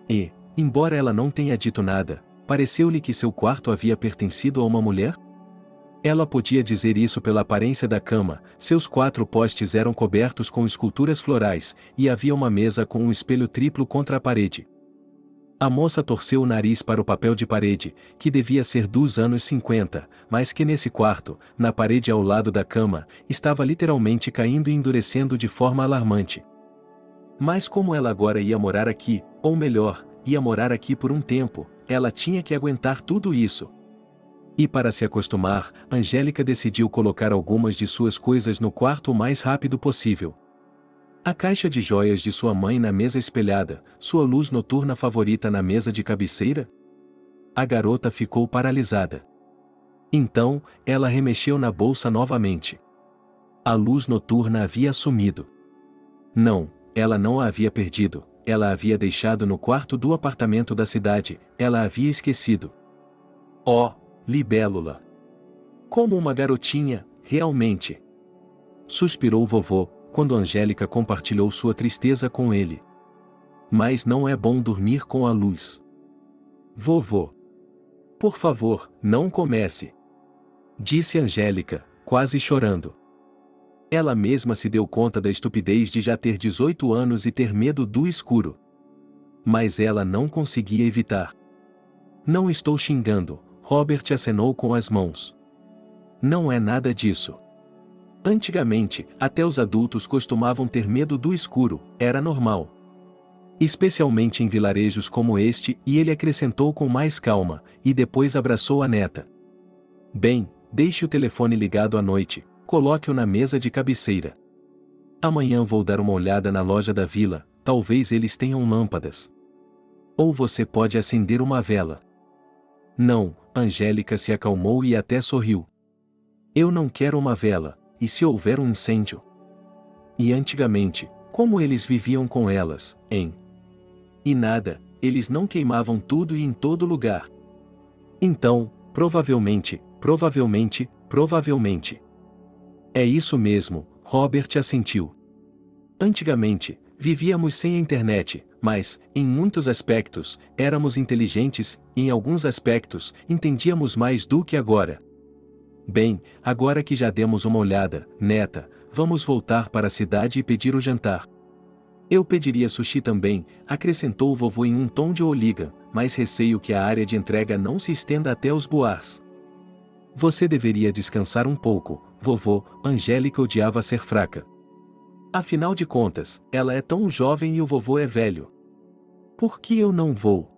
E, embora ela não tenha dito nada, pareceu-lhe que seu quarto havia pertencido a uma mulher? Ela podia dizer isso pela aparência da cama, seus 4 postes eram cobertos com esculturas florais, e havia uma mesa com um espelho triplo contra a parede. A moça torceu o nariz para o papel de parede, que devia ser dos anos 50, mas que nesse quarto, na parede ao lado da cama, estava literalmente caindo e endurecendo de forma alarmante. Mas como ela agora ia morar aqui, ou melhor, ia morar aqui por um tempo, ela tinha que aguentar tudo isso. E para se acostumar, Angélica decidiu colocar algumas de suas coisas no quarto o mais rápido possível. A caixa de joias de sua mãe na mesa espelhada, sua luz noturna favorita na mesa de cabeceira? A garota ficou paralisada. Então, ela remexeu na bolsa novamente. A luz noturna havia sumido. Não, ela não a havia perdido, ela a havia deixado no quarto do apartamento da cidade, ela a havia esquecido. Oh, libélula! Como uma garotinha, realmente! Suspirou o vovô, quando Angélica compartilhou sua tristeza com ele. Mas não é bom dormir com a luz. Vovô! Por favor, não comece! Disse Angélica, quase chorando. Ela mesma se deu conta da estupidez de já ter 18 anos e ter medo do escuro. Mas ela não conseguia evitar. Não estou xingando, Robert acenou com as mãos. Não é nada disso. Antigamente, até os adultos costumavam ter medo do escuro, era normal. Especialmente em vilarejos como este, e ele acrescentou com mais calma, e depois abraçou a neta. Bem, deixe o telefone ligado à noite, coloque-o na mesa de cabeceira. Amanhã vou dar uma olhada na loja da vila, talvez eles tenham lâmpadas. Ou você pode acender uma vela. Não, Angélica se acalmou e até sorriu. Eu não quero uma vela, e se houver um incêndio? E antigamente, como eles viviam com elas, hein? E nada, eles não queimavam tudo e em todo lugar. Então, provavelmente. É isso mesmo, Robert assentiu. Antigamente, vivíamos sem a internet, mas, em muitos aspectos, éramos inteligentes, e em alguns aspectos, entendíamos mais do que agora. Bem, agora que já demos uma olhada, neta, vamos voltar para a cidade e pedir o jantar. Eu pediria sushi também, acrescentou o vovô em um tom de oliga, mas receio que a área de entrega não se estenda até os bois. Você deveria descansar um pouco, vovô, Angélica odiava ser fraca. Afinal de contas, ela é tão jovem e o vovô é velho. Por que eu não vou?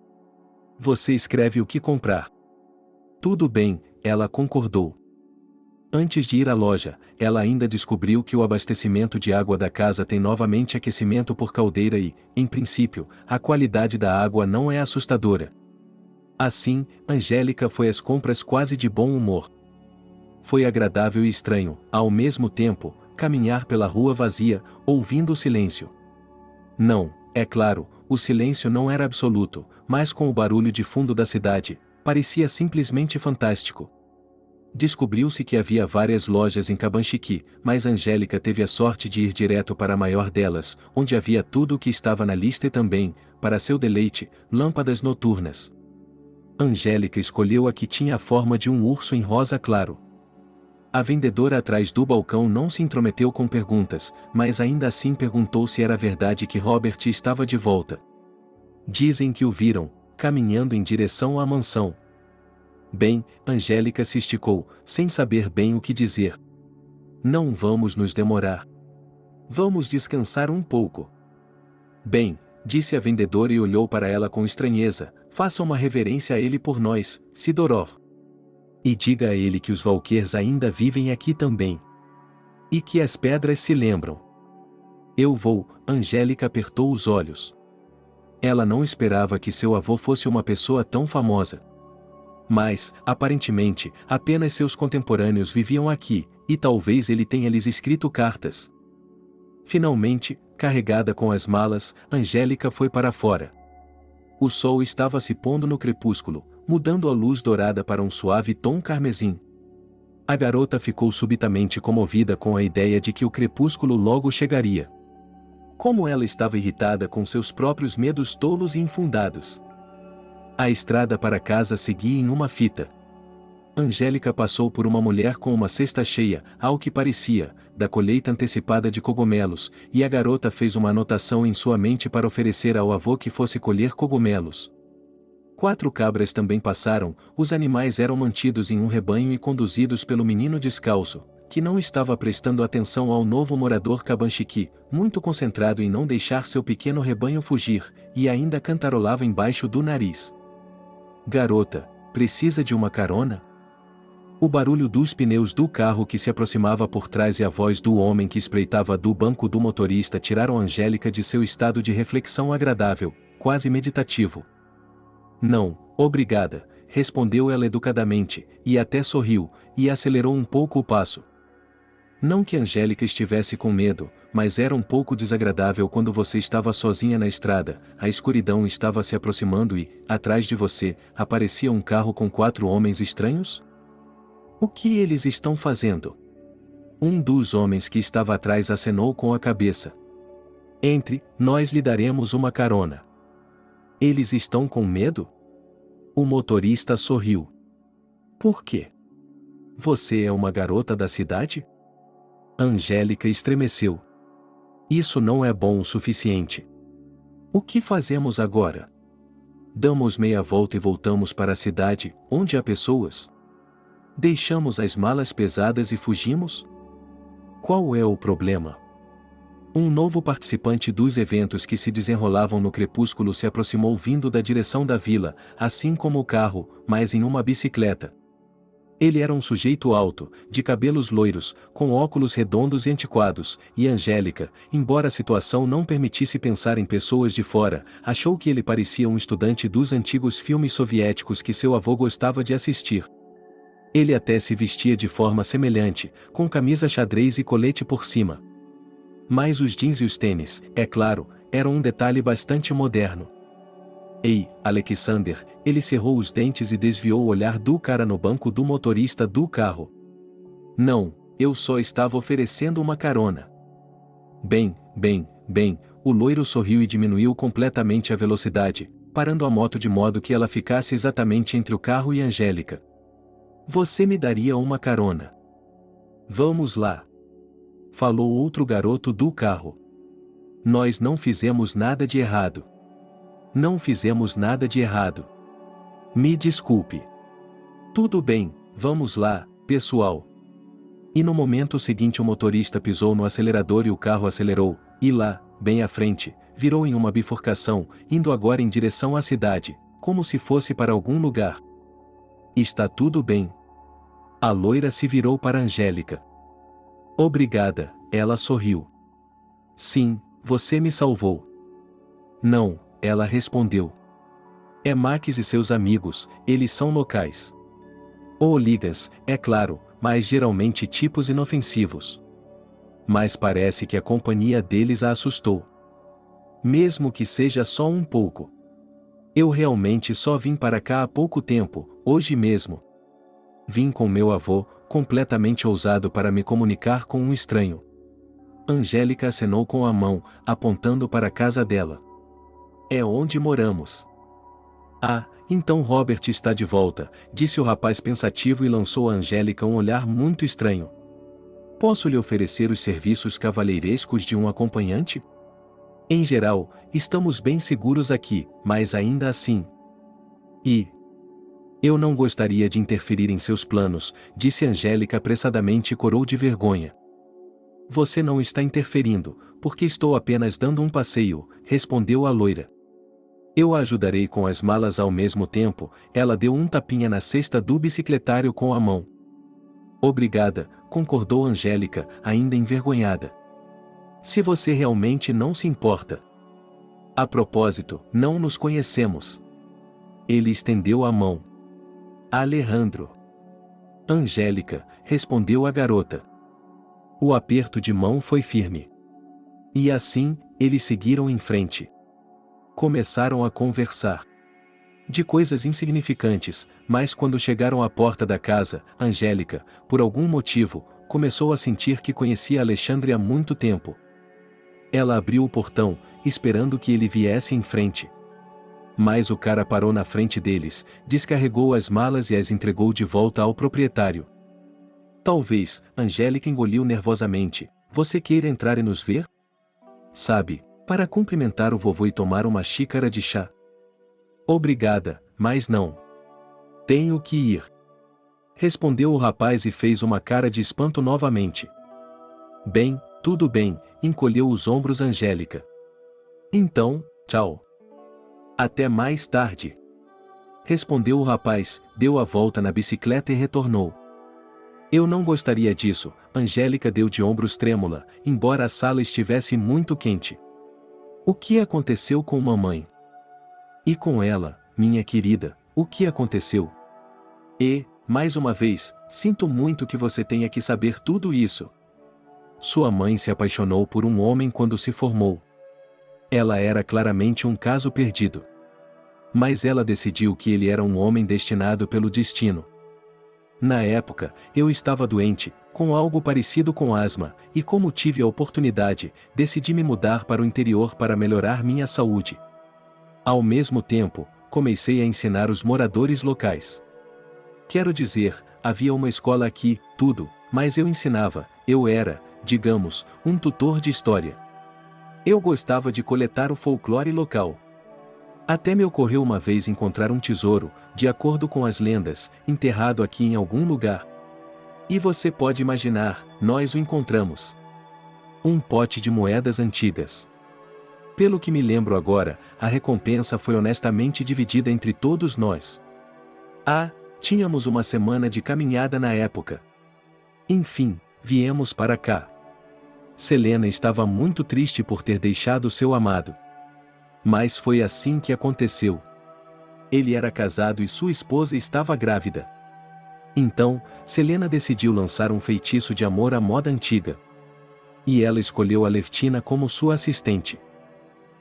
Você escreve o que comprar. Tudo bem, ela concordou. Antes de ir à loja, ela ainda descobriu que o abastecimento de água da casa tem novamente aquecimento por caldeira e, em princípio, a qualidade da água não é assustadora. Assim, Angélica foi às compras quase de bom humor. Foi agradável e estranho, ao mesmo tempo, caminhar pela rua vazia, ouvindo o silêncio. Não, é claro, o silêncio não era absoluto, mas com o barulho de fundo da cidade, parecia simplesmente fantástico. Descobriu-se que havia várias lojas em Cabanchiqui, mas Angélica teve a sorte de ir direto para a maior delas, onde havia tudo o que estava na lista e também, para seu deleite, lâmpadas noturnas. Angélica escolheu a que tinha a forma de um urso em rosa claro. A vendedora atrás do balcão não se intrometeu com perguntas, mas ainda assim perguntou se era verdade que Robert estava de volta. Dizem que o viram, caminhando em direção à mansão. Bem, Angélica se esticou, sem saber bem o que dizer. Não vamos nos demorar. Vamos descansar um pouco. Bem, disse a vendedora e olhou para ela com estranheza, faça uma reverência a ele por nós, Sidorov. E diga a ele que os Valqueirs ainda vivem aqui também. E que as pedras se lembram. Eu vou, Angélica apertou os olhos. Ela não esperava que seu avô fosse uma pessoa tão famosa. Mas, aparentemente, apenas seus contemporâneos viviam aqui, e talvez ele tenha lhes escrito cartas. Finalmente, carregada com as malas, Angélica foi para fora. O sol estava se pondo no crepúsculo, mudando a luz dourada para um suave tom carmesim. A garota ficou subitamente comovida com a ideia de que o crepúsculo logo chegaria. Como ela estava irritada com seus próprios medos tolos e infundados. A estrada para casa seguia em uma fita. Angélica passou por uma mulher com uma cesta cheia, ao que parecia, da colheita antecipada de cogumelos, e a garota fez uma anotação em sua mente para oferecer ao avô que fosse colher cogumelos. 4 cabras também passaram, os animais eram mantidos em um rebanho e conduzidos pelo menino descalço, que não estava prestando atenção ao novo morador Cabanchiqui, muito concentrado em não deixar seu pequeno rebanho fugir, e ainda cantarolava embaixo do nariz. Garota, precisa de uma carona? O barulho dos pneus do carro que se aproximava por trás e a voz do homem que espreitava do banco do motorista tiraram Angélica de seu estado de reflexão agradável, quase meditativo. Não, obrigada, respondeu ela educadamente, e até sorriu, e acelerou um pouco o passo. Não que Angélica estivesse com medo, mas era um pouco desagradável quando você estava sozinha na estrada, a escuridão estava se aproximando e, atrás de você, aparecia um carro com 4 homens estranhos? O que eles estão fazendo? Um dos homens que estava atrás acenou com a cabeça. Entre, nós lhe daremos uma carona. Eles estão com medo? O motorista sorriu. Por quê? Você é uma garota da cidade? Angélica estremeceu. Isso não é bom o suficiente. O que fazemos agora? Damos meia volta e voltamos para a cidade, onde há pessoas? Deixamos as malas pesadas e fugimos? Qual é o problema? Um novo participante dos eventos que se desenrolavam no crepúsculo se aproximou vindo da direção da vila, assim como o carro, mas em uma bicicleta. Ele era um sujeito alto, de cabelos loiros, com óculos redondos e antiquados, e Angélica, embora a situação não permitisse pensar em pessoas de fora, achou que ele parecia um estudante dos antigos filmes soviéticos que seu avô gostava de assistir. Ele até se vestia de forma semelhante, com camisa xadrez e colete por cima. Mas os jeans e os tênis, é claro, eram um detalhe bastante moderno. Ei, Alexander, ele cerrou os dentes e desviou o olhar do cara no banco do motorista do carro. Não, eu só estava oferecendo uma carona. Bem, o loiro sorriu e diminuiu completamente a velocidade, parando a moto de modo que ela ficasse exatamente entre o carro e Angélica. Você me daria uma carona. Vamos lá. Falou outro garoto do carro. Nós não fizemos nada de errado. Não fizemos nada de errado. Me desculpe. Tudo bem, vamos lá, pessoal. E no momento seguinte o motorista pisou no acelerador e o carro acelerou, e lá, bem à frente, virou em uma bifurcação, indo agora em direção à cidade, como se fosse para algum lugar. Está tudo bem. A loira se virou para Angélica. Obrigada, ela sorriu. Sim, você me salvou. Não, ela respondeu. É Max e seus amigos, eles são locais. Ou ligas, é claro, mas geralmente tipos inofensivos. Mas parece que a companhia deles a assustou. Mesmo que seja só um pouco. Eu realmente só vim para cá há pouco tempo, hoje mesmo. Vim com meu avô, completamente ousado para me comunicar com um estranho. Angélica acenou com a mão, apontando para a casa dela. É onde moramos. Ah, então Robert está de volta, disse o rapaz pensativo e lançou a Angélica um olhar muito estranho. Posso lhe oferecer os serviços cavalheirescos de um acompanhante? Em geral, estamos bem seguros aqui, mas ainda assim. Eu não gostaria de interferir em seus planos, disse Angélica apressadamente e corou de vergonha. Você não está interferindo, porque estou apenas dando um passeio, respondeu a loira. Eu a ajudarei com as malas ao mesmo tempo, ela deu um tapinha na cesta do bicicletário com a mão. Obrigada, concordou Angélica, ainda envergonhada. Se você realmente não se importa. A propósito, não nos conhecemos. Ele estendeu a mão. Alejandro. Angélica, respondeu a garota. O aperto de mão foi firme. E assim, eles seguiram em frente. Começaram a conversar. De coisas insignificantes, mas quando chegaram à porta da casa, Angélica, por algum motivo, começou a sentir que conhecia Alexandre há muito tempo. Ela abriu o portão, esperando que ele viesse em frente. Mas o cara parou na frente deles, descarregou as malas e as entregou de volta ao proprietário. Talvez, Angélica engoliu nervosamente, você queira entrar e nos ver? Sabe, para cumprimentar o vovô e tomar uma xícara de chá. Obrigada, mas não. Tenho que ir. Respondeu o rapaz e fez uma cara de espanto novamente. Bem, tudo bem, encolheu os ombros Angélica. Então, tchau. Até mais tarde. Respondeu o rapaz, deu a volta na bicicleta e retornou. Eu não gostaria disso, Angélica deu de ombros trêmula, embora a sala estivesse muito quente. O que aconteceu com mamãe? E com ela, minha querida, o que aconteceu? E, mais uma vez, sinto muito que você tenha que saber tudo isso. Sua mãe se apaixonou por um homem quando se formou. Ela era claramente um caso perdido. Mas ela decidiu que ele era um homem destinado pelo destino. Na época, eu estava doente, com algo parecido com asma, e como tive a oportunidade, decidi me mudar para o interior para melhorar minha saúde. Ao mesmo tempo, comecei a ensinar os moradores locais. Quero dizer, havia uma escola aqui, tudo, mas eu ensinava, eu era, digamos, um tutor de história. Eu gostava de coletar o folclore local. Até me ocorreu uma vez encontrar um tesouro, de acordo com as lendas, enterrado aqui em algum lugar. E você pode imaginar, nós o encontramos. Um pote de moedas antigas. Pelo que me lembro agora, a recompensa foi honestamente dividida entre todos nós. Ah, tínhamos uma semana de caminhada na época. Enfim, viemos para cá. Selena estava muito triste por ter deixado seu amado. Mas foi assim que aconteceu. Ele era casado e sua esposa estava grávida. Então, Selena decidiu lançar um feitiço de amor à moda antiga. E ela escolheu a Leftina como sua assistente.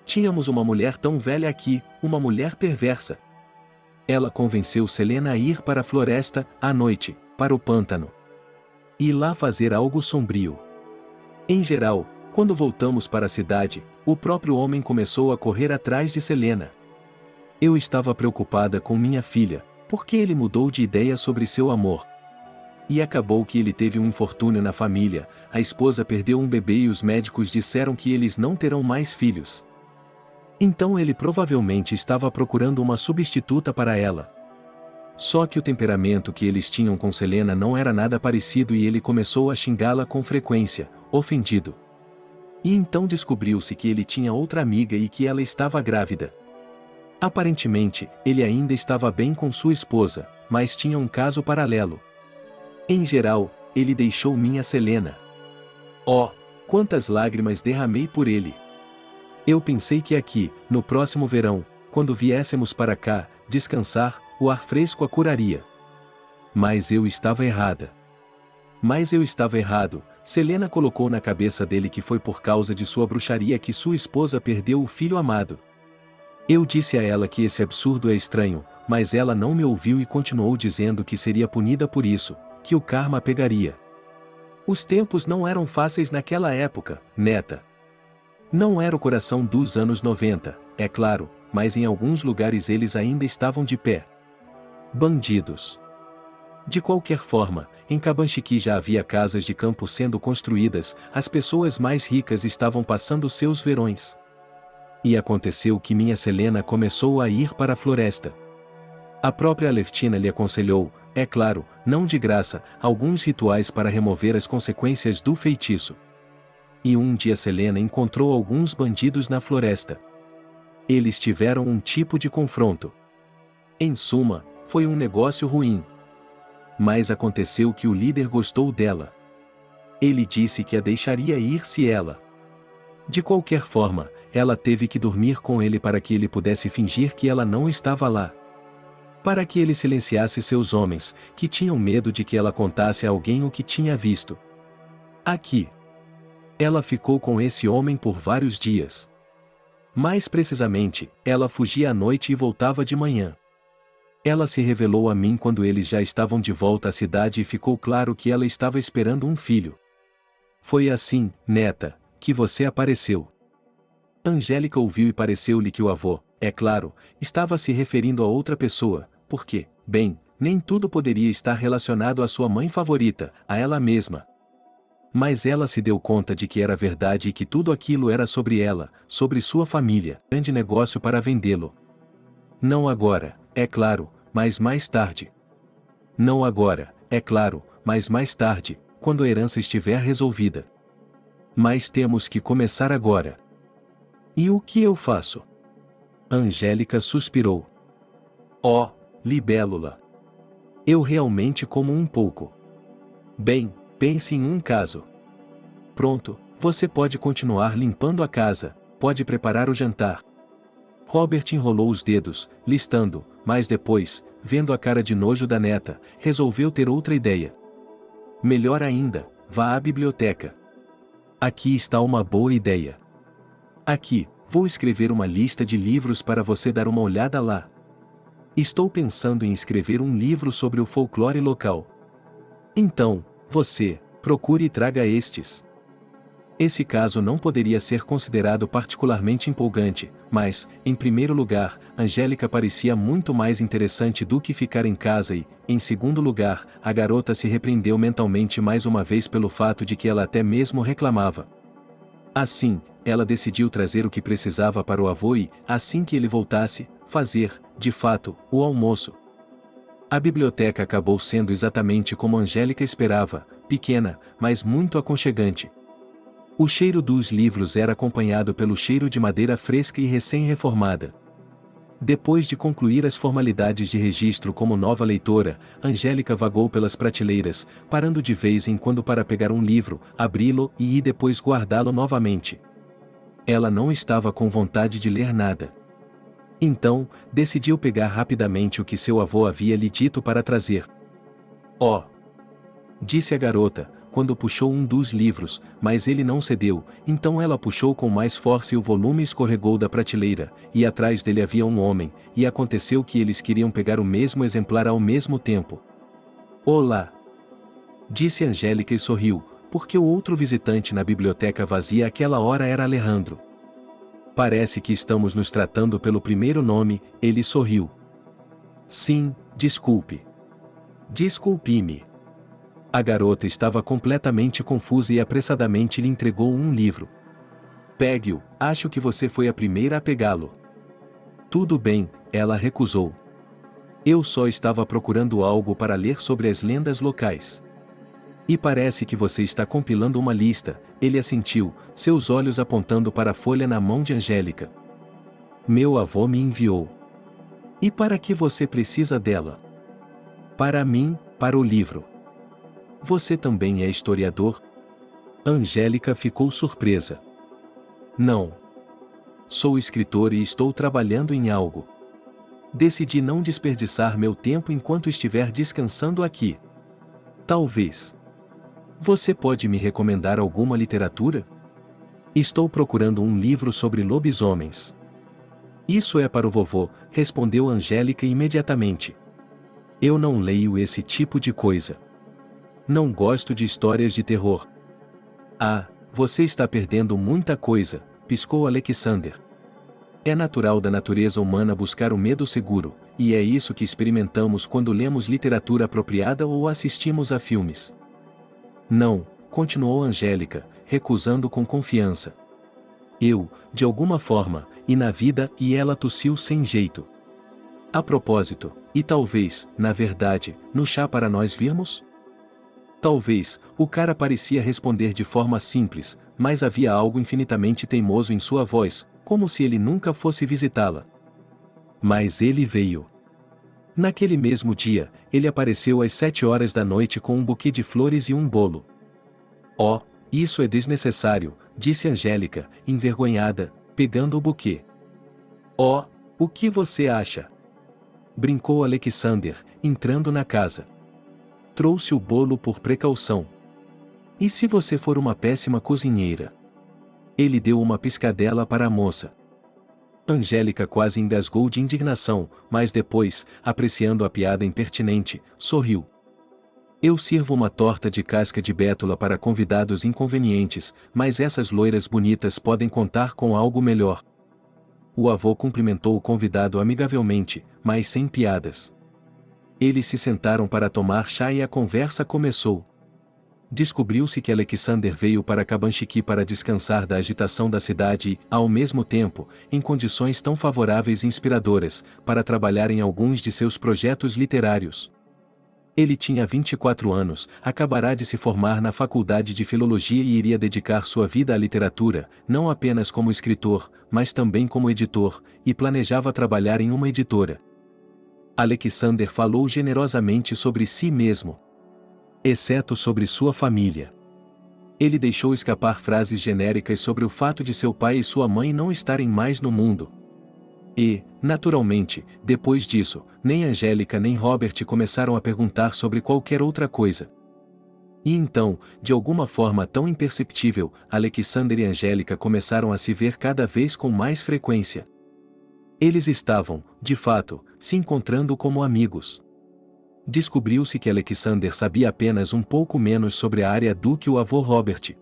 Tínhamos uma mulher tão velha aqui, uma mulher perversa. Ela convenceu Selena a ir para a floresta, à noite, para o pântano. E lá fazer algo sombrio. Em geral, quando voltamos para a cidade, o próprio homem começou a correr atrás de Selena. Eu estava preocupada com minha filha, porque ele mudou de ideia sobre seu amor. E acabou que ele teve um infortúnio na família, a esposa perdeu um bebê e os médicos disseram que eles não terão mais filhos. Então ele provavelmente estava procurando uma substituta para ela. Só que o temperamento que eles tinham com Selena não era nada parecido e ele começou a xingá-la com frequência, ofendido. E então descobriu-se que ele tinha outra amiga e que ela estava grávida. Aparentemente, ele ainda estava bem com sua esposa, mas tinha um caso paralelo. Em geral, ele deixou minha Selena. Oh, quantas lágrimas derramei por ele! Eu pensei que aqui, no próximo verão, quando viéssemos para cá, descansar, o ar fresco a curaria. Mas eu estava errada. Mas eu estava errado. Selena colocou na cabeça dele que foi por causa de sua bruxaria que sua esposa perdeu o filho amado. Eu disse a ela que esse absurdo é estranho, mas ela não me ouviu e continuou dizendo que seria punida por isso, que o karma a pegaria. Os tempos não eram fáceis naquela época, neta. Não era o coração dos anos 90, é claro, mas em alguns lugares eles ainda estavam de pé. Bandidos. De qualquer forma, em Cabanchiqui já havia casas de campo sendo construídas, as pessoas mais ricas estavam passando seus verões. E aconteceu que minha Selena começou a ir para a floresta. A própria Aleftina lhe aconselhou, é claro, não de graça, alguns rituais para remover as consequências do feitiço. E um dia Selena encontrou alguns bandidos na floresta. Eles tiveram um tipo de confronto. Em suma, foi um negócio ruim. Mas aconteceu que o líder gostou dela. Ele disse que a deixaria ir se ela. De qualquer forma, ela teve que dormir com ele para que ele pudesse fingir que ela não estava lá. Para que ele silenciasse seus homens, que tinham medo de que ela contasse a alguém o que tinha visto. Aqui. Ela ficou com esse homem por vários dias. Mais precisamente, ela fugia à noite e voltava de manhã. Ela se revelou a mim quando eles já estavam de volta à cidade e ficou claro que ela estava esperando um filho. Foi assim, neta, que você apareceu. Angélica ouviu e pareceu-lhe que o avô, é claro, estava se referindo a outra pessoa, porque, bem, nem tudo poderia estar relacionado à sua mãe favorita, a ela mesma. Mas ela se deu conta de que era verdade e que tudo aquilo era sobre ela, sobre sua família, grande negócio para vendê-lo. Não agora, é claro, mas mais tarde. Não agora, é claro, mas mais tarde, quando a herança estiver resolvida. Mas temos que começar agora. E o que eu faço? Angélica suspirou. Oh, libélula. Eu realmente como um pouco. Bem, pense em um caso. Pronto, você pode continuar limpando a casa, pode preparar o jantar. Robert enrolou os dedos, listando, mas depois, vendo a cara de nojo da neta, resolveu ter outra ideia. Melhor ainda, vá à biblioteca. Aqui está uma boa ideia. Aqui, vou escrever uma lista de livros para você dar uma olhada lá. Estou pensando em escrever um livro sobre o folclore local. Então, você, procure e traga estes. Esse caso não poderia ser considerado particularmente empolgante, mas, em primeiro lugar, Angélica parecia muito mais interessante do que ficar em casa e, em segundo lugar, a garota se repreendeu mentalmente mais uma vez pelo fato de que ela até mesmo reclamava. Assim, ela decidiu trazer o que precisava para o avô e, assim que ele voltasse, fazer, de fato, o almoço. A biblioteca acabou sendo exatamente como Angélica esperava, pequena, mas muito aconchegante. O cheiro dos livros era acompanhado pelo cheiro de madeira fresca e recém-reformada. Depois de concluir as formalidades de registro como nova leitora, Angélica vagou pelas prateleiras, parando de vez em quando para pegar um livro, abri-lo e depois guardá-lo novamente. Ela não estava com vontade de ler nada. Então, decidiu pegar rapidamente o que seu avô havia lhe dito para trazer. Oh! Disse a garota, quando puxou um dos livros, mas ele não cedeu, então ela puxou com mais força e o volume escorregou da prateleira, e atrás dele havia um homem, e aconteceu que eles queriam pegar o mesmo exemplar ao mesmo tempo. Olá! Disse Angélica e sorriu, porque o outro visitante na biblioteca vazia àquela hora era Alejandro. Parece que estamos nos tratando pelo primeiro nome, ele sorriu. Sim, desculpe. Desculpe-me. A garota estava completamente confusa e apressadamente lhe entregou um livro. Pegue-o, acho que você foi a primeira a pegá-lo. Tudo bem, ela recusou. Eu só estava procurando algo para ler sobre as lendas locais. E parece que você está compilando uma lista, ele assentiu, seus olhos apontando para a folha na mão de Angélica. Meu avô me enviou. E para que você precisa dela? Para mim, para o livro. Você também é historiador? Angélica ficou surpresa. Não. Sou escritor e estou trabalhando em algo. Decidi não desperdiçar meu tempo enquanto estiver descansando aqui. Talvez. Você pode me recomendar alguma literatura? Estou procurando um livro sobre lobisomens. Isso é para o vovô, respondeu Angélica imediatamente. Eu não leio esse tipo de coisa. Não gosto de histórias de terror. Ah, você está perdendo muita coisa, piscou Alexander. É natural da natureza humana buscar o medo seguro, e é isso que experimentamos quando lemos literatura apropriada ou assistimos a filmes. Não, continuou Angélica, recusando com confiança. Eu, de alguma forma, e na vida, e ela tossiu sem jeito. A propósito, e talvez, na verdade, no chá para nós virmos? Talvez, o cara parecia responder de forma simples, mas havia algo infinitamente teimoso em sua voz, como se ele nunca fosse visitá-la. Mas ele veio. Naquele mesmo dia, ele apareceu às 7 horas da noite com um buquê de flores e um bolo. Oh, isso é desnecessário, disse Angélica, envergonhada, pegando o buquê. Oh, o que você acha? Brincou Alexander, entrando na casa. Trouxe o bolo por precaução. E se você for uma péssima cozinheira? Ele deu uma piscadela para a moça. Angélica quase engasgou de indignação, mas depois, apreciando a piada impertinente, sorriu. Eu sirvo uma torta de casca de bétula para convidados inconvenientes, mas essas loiras bonitas podem contar com algo melhor. O avô cumprimentou o convidado amigavelmente, mas sem piadas. Eles se sentaram para tomar chá e a conversa começou. Descobriu-se que Alexander veio para Cabanchiqui para descansar da agitação da cidade e, ao mesmo tempo, em condições tão favoráveis e inspiradoras, para trabalhar em alguns de seus projetos literários. Ele tinha 24 anos, acabará de se formar na faculdade de filologia e iria dedicar sua vida à literatura, não apenas como escritor, mas também como editor, e planejava trabalhar em uma editora. Alexander falou generosamente sobre si mesmo. Exceto sobre sua família. Ele deixou escapar frases genéricas sobre o fato de seu pai e sua mãe não estarem mais no mundo. E, naturalmente, depois disso, nem Angélica nem Robert começaram a perguntar sobre qualquer outra coisa. E então, de alguma forma tão imperceptível, Alexander e Angélica começaram a se ver cada vez com mais frequência. Eles estavam, de fato, se encontrando como amigos. Descobriu-se que Alexander sabia apenas um pouco menos sobre a área do que o avô Robert.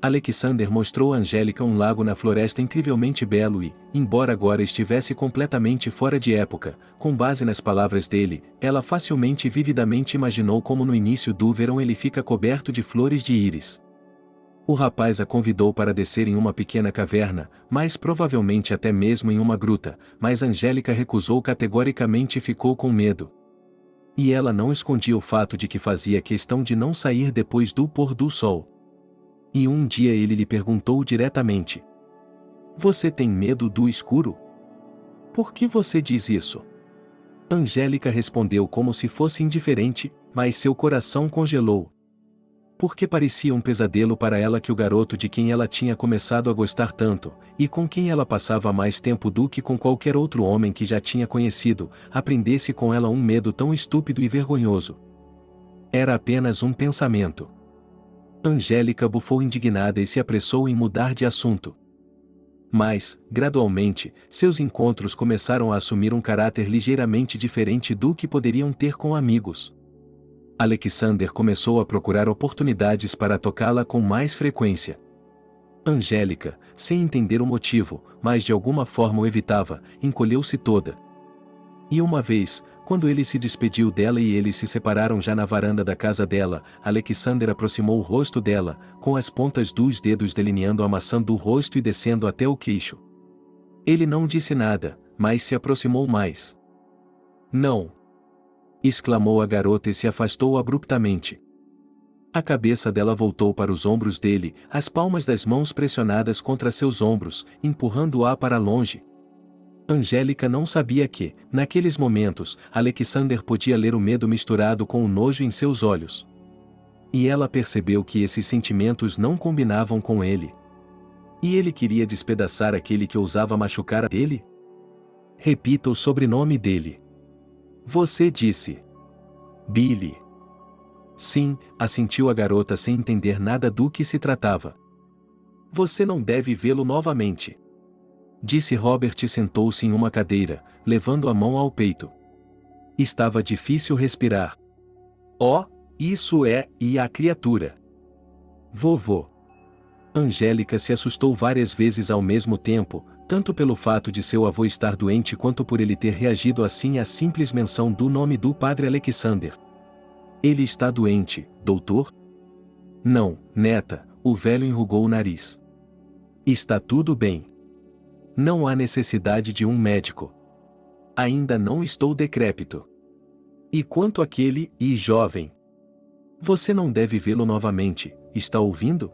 Alexander mostrou a Angélica um lago na floresta incrivelmente belo e, embora agora estivesse completamente fora de época, com base nas palavras dele, ela facilmente e vividamente imaginou como no início do verão ele fica coberto de flores de íris. O rapaz a convidou para descer em uma pequena caverna, mais provavelmente até mesmo em uma gruta, mas Angélica recusou categoricamente e ficou com medo. E ela não escondia o fato de que fazia questão de não sair depois do pôr do sol. E um dia ele lhe perguntou diretamente: Você tem medo do escuro? Por que você diz isso? Angélica respondeu como se fosse indiferente, mas seu coração congelou. Porque parecia um pesadelo para ela que o garoto de quem ela tinha começado a gostar tanto, e com quem ela passava mais tempo do que com qualquer outro homem que já tinha conhecido, aprendesse com ela um medo tão estúpido e vergonhoso. Era apenas um pensamento. Angélica bufou indignada e se apressou em mudar de assunto. Mas, gradualmente, seus encontros começaram a assumir um caráter ligeiramente diferente do que poderiam ter com amigos. Alexander começou a procurar oportunidades para tocá-la com mais frequência. Angélica, sem entender o motivo, mas de alguma forma o evitava, encolheu-se toda. E uma vez, quando ele se despediu dela e eles se separaram já na varanda da casa dela, Alexander aproximou o rosto dela, com as pontas dos dedos delineando a maçã do rosto e descendo até o queixo. Ele não disse nada, mas se aproximou mais. Não! Exclamou a garota e se afastou abruptamente. A cabeça dela voltou para os ombros dele, as palmas das mãos pressionadas contra seus ombros, empurrando-a para longe. Angélica não sabia que, naqueles momentos, Alexander podia ler o medo misturado com o nojo em seus olhos. E ela percebeu que esses sentimentos não combinavam com ele. E ele queria despedaçar aquele que ousava machucar a dele? Repita o sobrenome dele. Você disse. Billy. Sim, assentiu a garota sem entender nada do que se tratava. Você não deve vê-lo novamente. Disse Robert e sentou-se em uma cadeira, levando a mão ao peito. Estava difícil respirar. Oh, isso é, e a criatura. Vovô. Angélica se assustou várias vezes ao mesmo tempo, tanto pelo fato de seu avô estar doente quanto por ele ter reagido assim à simples menção do nome do padre Alexander. Ele está doente, doutor? Não, neta, o velho enrugou o nariz. Está tudo bem. Não há necessidade de um médico. Ainda não estou decrépito. E quanto àquele, e jovem? Você não deve vê-lo novamente, está ouvindo?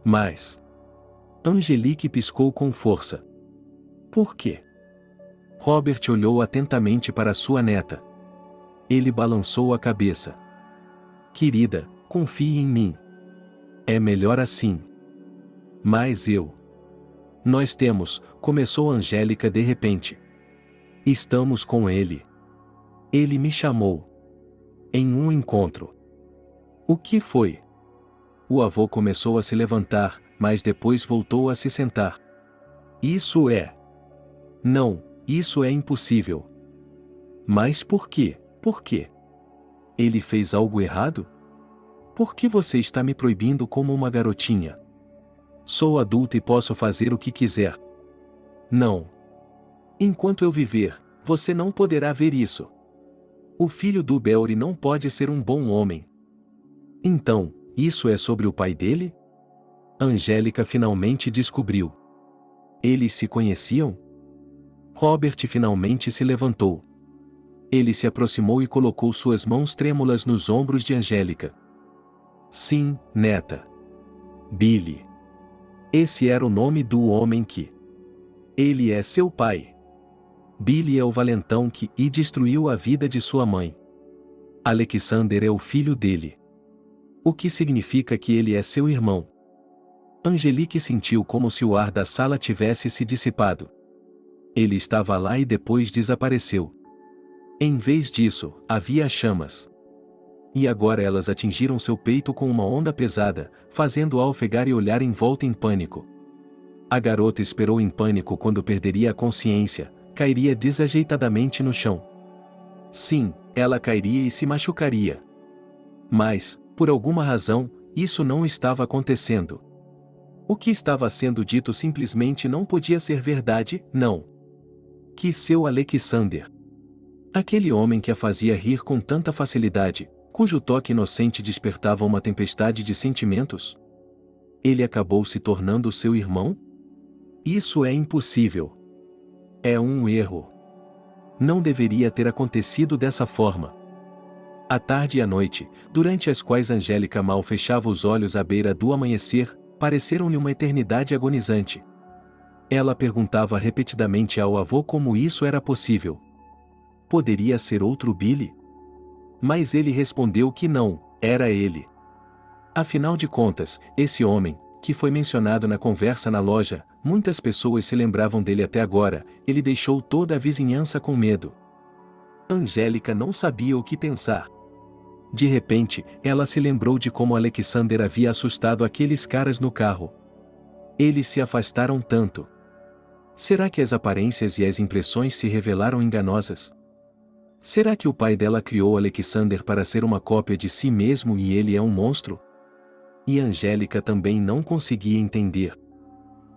Mas... Angelique piscou com força. Por quê? Robert olhou atentamente para sua neta. Ele balançou a cabeça. Querida, confie em mim. É melhor assim. Mas eu... Nós temos, começou Angélica de repente. Estamos com ele. Ele me chamou. Em um encontro. O que foi? O avô começou a se levantar, mas depois voltou a se sentar. Isso é. Não, isso é impossível. Mas por quê? Por quê? Ele fez algo errado? Por que você está me proibindo como uma garotinha? Sou adulta e posso fazer o que quiser. Não. Enquanto eu viver, você não poderá ver isso. O filho do Belry não pode ser um bom homem. Então, isso é sobre o pai dele? Angélica finalmente descobriu. Eles se conheciam? Robert finalmente se levantou. Ele se aproximou e colocou suas mãos trêmulas nos ombros de Angélica. Sim, neta. Billy. Esse era o nome do homem que... Ele é seu pai. Billy é o valentão que destruiu a vida de sua mãe. Alexander é o filho dele. O que significa que ele é seu irmão. Angelique sentiu como se o ar da sala tivesse se dissipado. Ele estava lá e depois desapareceu. Em vez disso, havia chamas. E agora elas atingiram seu peito com uma onda pesada, fazendo-a ofegar e olhar em volta em pânico. A garota esperou em pânico quando perderia a consciência, cairia desajeitadamente no chão. Sim, ela cairia e se machucaria. Mas, por alguma razão, isso não estava acontecendo. O que estava sendo dito simplesmente não podia ser verdade, não. Que seu Alexander. Aquele homem que a fazia rir com tanta facilidade, cujo toque inocente despertava uma tempestade de sentimentos? Ele acabou se tornando seu irmão? Isso é impossível. É um erro. Não deveria ter acontecido dessa forma. À tarde e à noite, durante as quais Angélica mal fechava os olhos à beira do amanhecer, pareceram-lhe uma eternidade agonizante. Ela perguntava repetidamente ao avô como isso era possível. Poderia ser outro Billy? Mas ele respondeu que não, era ele. Afinal de contas, esse homem, que foi mencionado na conversa na loja, muitas pessoas se lembravam dele até agora, ele deixou toda a vizinhança com medo. Angélica não sabia o que pensar. De repente, ela se lembrou de como Alexander havia assustado aqueles caras no carro. Eles se afastaram tanto. Será que as aparências e as impressões se revelaram enganosas? Será que o pai dela criou Alexander para ser uma cópia de si mesmo e ele é um monstro? E Angélica também não conseguia entender.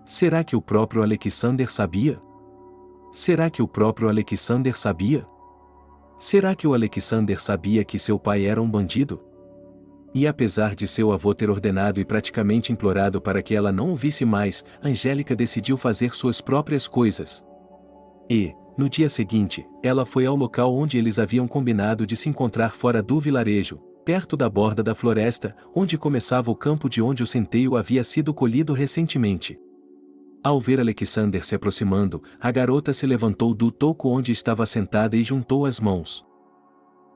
Será que o próprio Alexander sabia? Será que o próprio Alexander sabia? Será que o Alexander sabia que seu pai era um bandido? E apesar de seu avô ter ordenado e praticamente implorado para que ela não o visse mais, Angélica decidiu fazer suas próprias coisas. E, no dia seguinte, ela foi ao local onde eles haviam combinado de se encontrar fora do vilarejo, perto da borda da floresta, onde começava o campo de onde o centeio havia sido colhido recentemente. Ao ver Alexander se aproximando, a garota se levantou do toco onde estava sentada e juntou as mãos.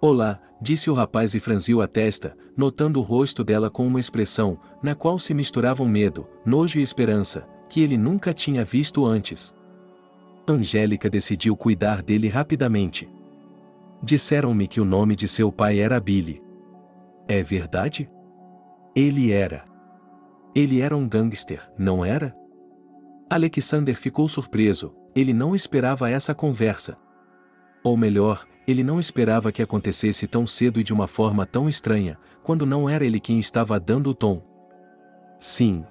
Olá, disse o rapaz e franziu a testa, notando o rosto dela com uma expressão, na qual se misturavam medo, nojo e esperança, que ele nunca tinha visto antes. Angélica decidiu cuidar dele rapidamente. Disseram-me que o nome de seu pai era Billy. É verdade? Ele era. Ele era um gangster, não era? Alexander ficou surpreso, ele não esperava essa conversa. Ou melhor, ele não esperava que acontecesse tão cedo e de uma forma tão estranha, quando não era ele quem estava dando o tom. Sim.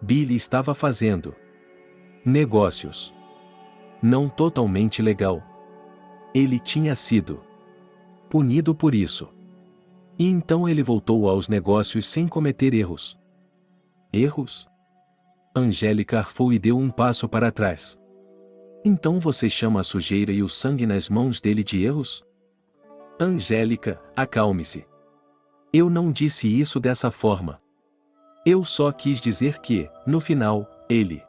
Billy estava fazendo negócios. Não totalmente legal. Ele tinha sido punido por isso. E então ele voltou aos negócios sem cometer erros. Erros? Angélica arfou e deu um passo para trás. Então você chama a sujeira e o sangue nas mãos dele de erros? Angélica, acalme-se. Eu não disse isso dessa forma. Eu só quis dizer que, no final, ele...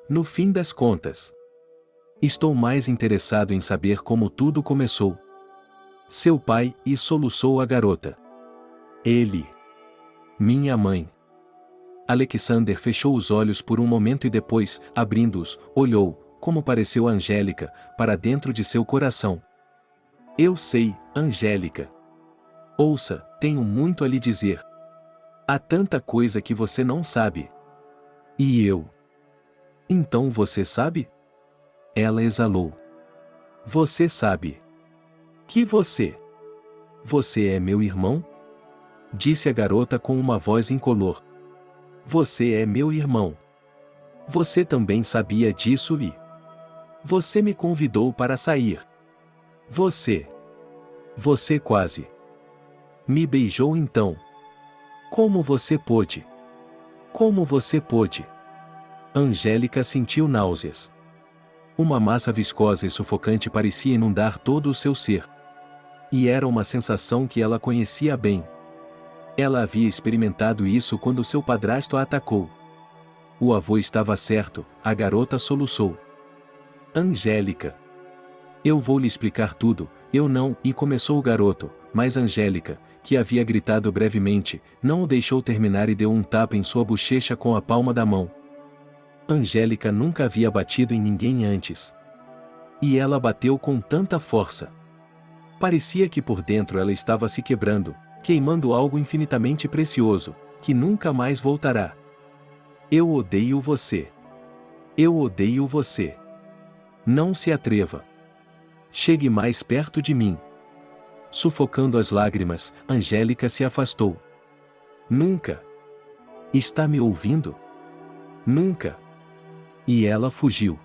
no fim das contas. Estou mais interessado em saber como tudo começou. Seu pai, e soluçou a garota. Ele. Minha mãe. Alexander fechou os olhos por um momento e depois, abrindo-os, olhou, como pareceu a Angélica, para dentro de seu coração. Eu sei, Angélica. Ouça, tenho muito a lhe dizer. Há tanta coisa que você não sabe. E eu? Então você sabe? Ela exalou. Você sabe. Que você? Você é meu irmão? Disse a garota com uma voz incolor. Você é meu irmão. Você também sabia disso e... Você me convidou para sair. Você quase... Me beijou então. Como você pôde? Como você pôde? Angélica sentiu náuseas. Uma massa viscosa e sufocante parecia inundar todo o seu ser. E era uma sensação que ela conhecia bem. Ela havia experimentado isso quando seu padrasto a atacou. O avô estava certo, a garota soluçou. Angélica. Eu vou lhe explicar tudo, eu não, e começou o garoto, mas Angélica, que havia gritado brevemente, não o deixou terminar e deu um tapa em sua bochecha com a palma da mão. Angélica nunca havia batido em ninguém antes. E ela bateu com tanta força. Parecia que por dentro ela estava se quebrando, queimando algo infinitamente precioso, que nunca mais voltará. Eu odeio você. Eu odeio você. Não se atreva. Chegue mais perto de mim. Sufocando as lágrimas, Angélica se afastou. Nunca. Está me ouvindo? Nunca. E ela fugiu.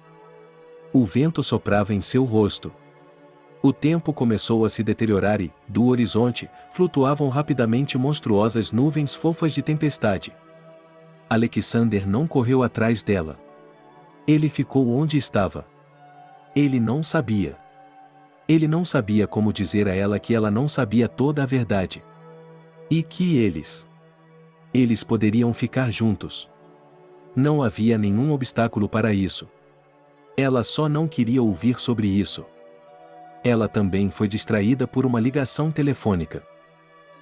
O vento soprava em seu rosto. O tempo começou a se deteriorar e, do horizonte, flutuavam rapidamente monstruosas nuvens fofas de tempestade. Alexander não correu atrás dela. Ele ficou onde estava. Ele não sabia. Ele não sabia como dizer a ela que ela não sabia toda a verdade. E que eles poderiam ficar juntos. Não havia nenhum obstáculo para isso. Ela só não queria ouvir sobre isso. Ela também foi distraída por uma ligação telefônica.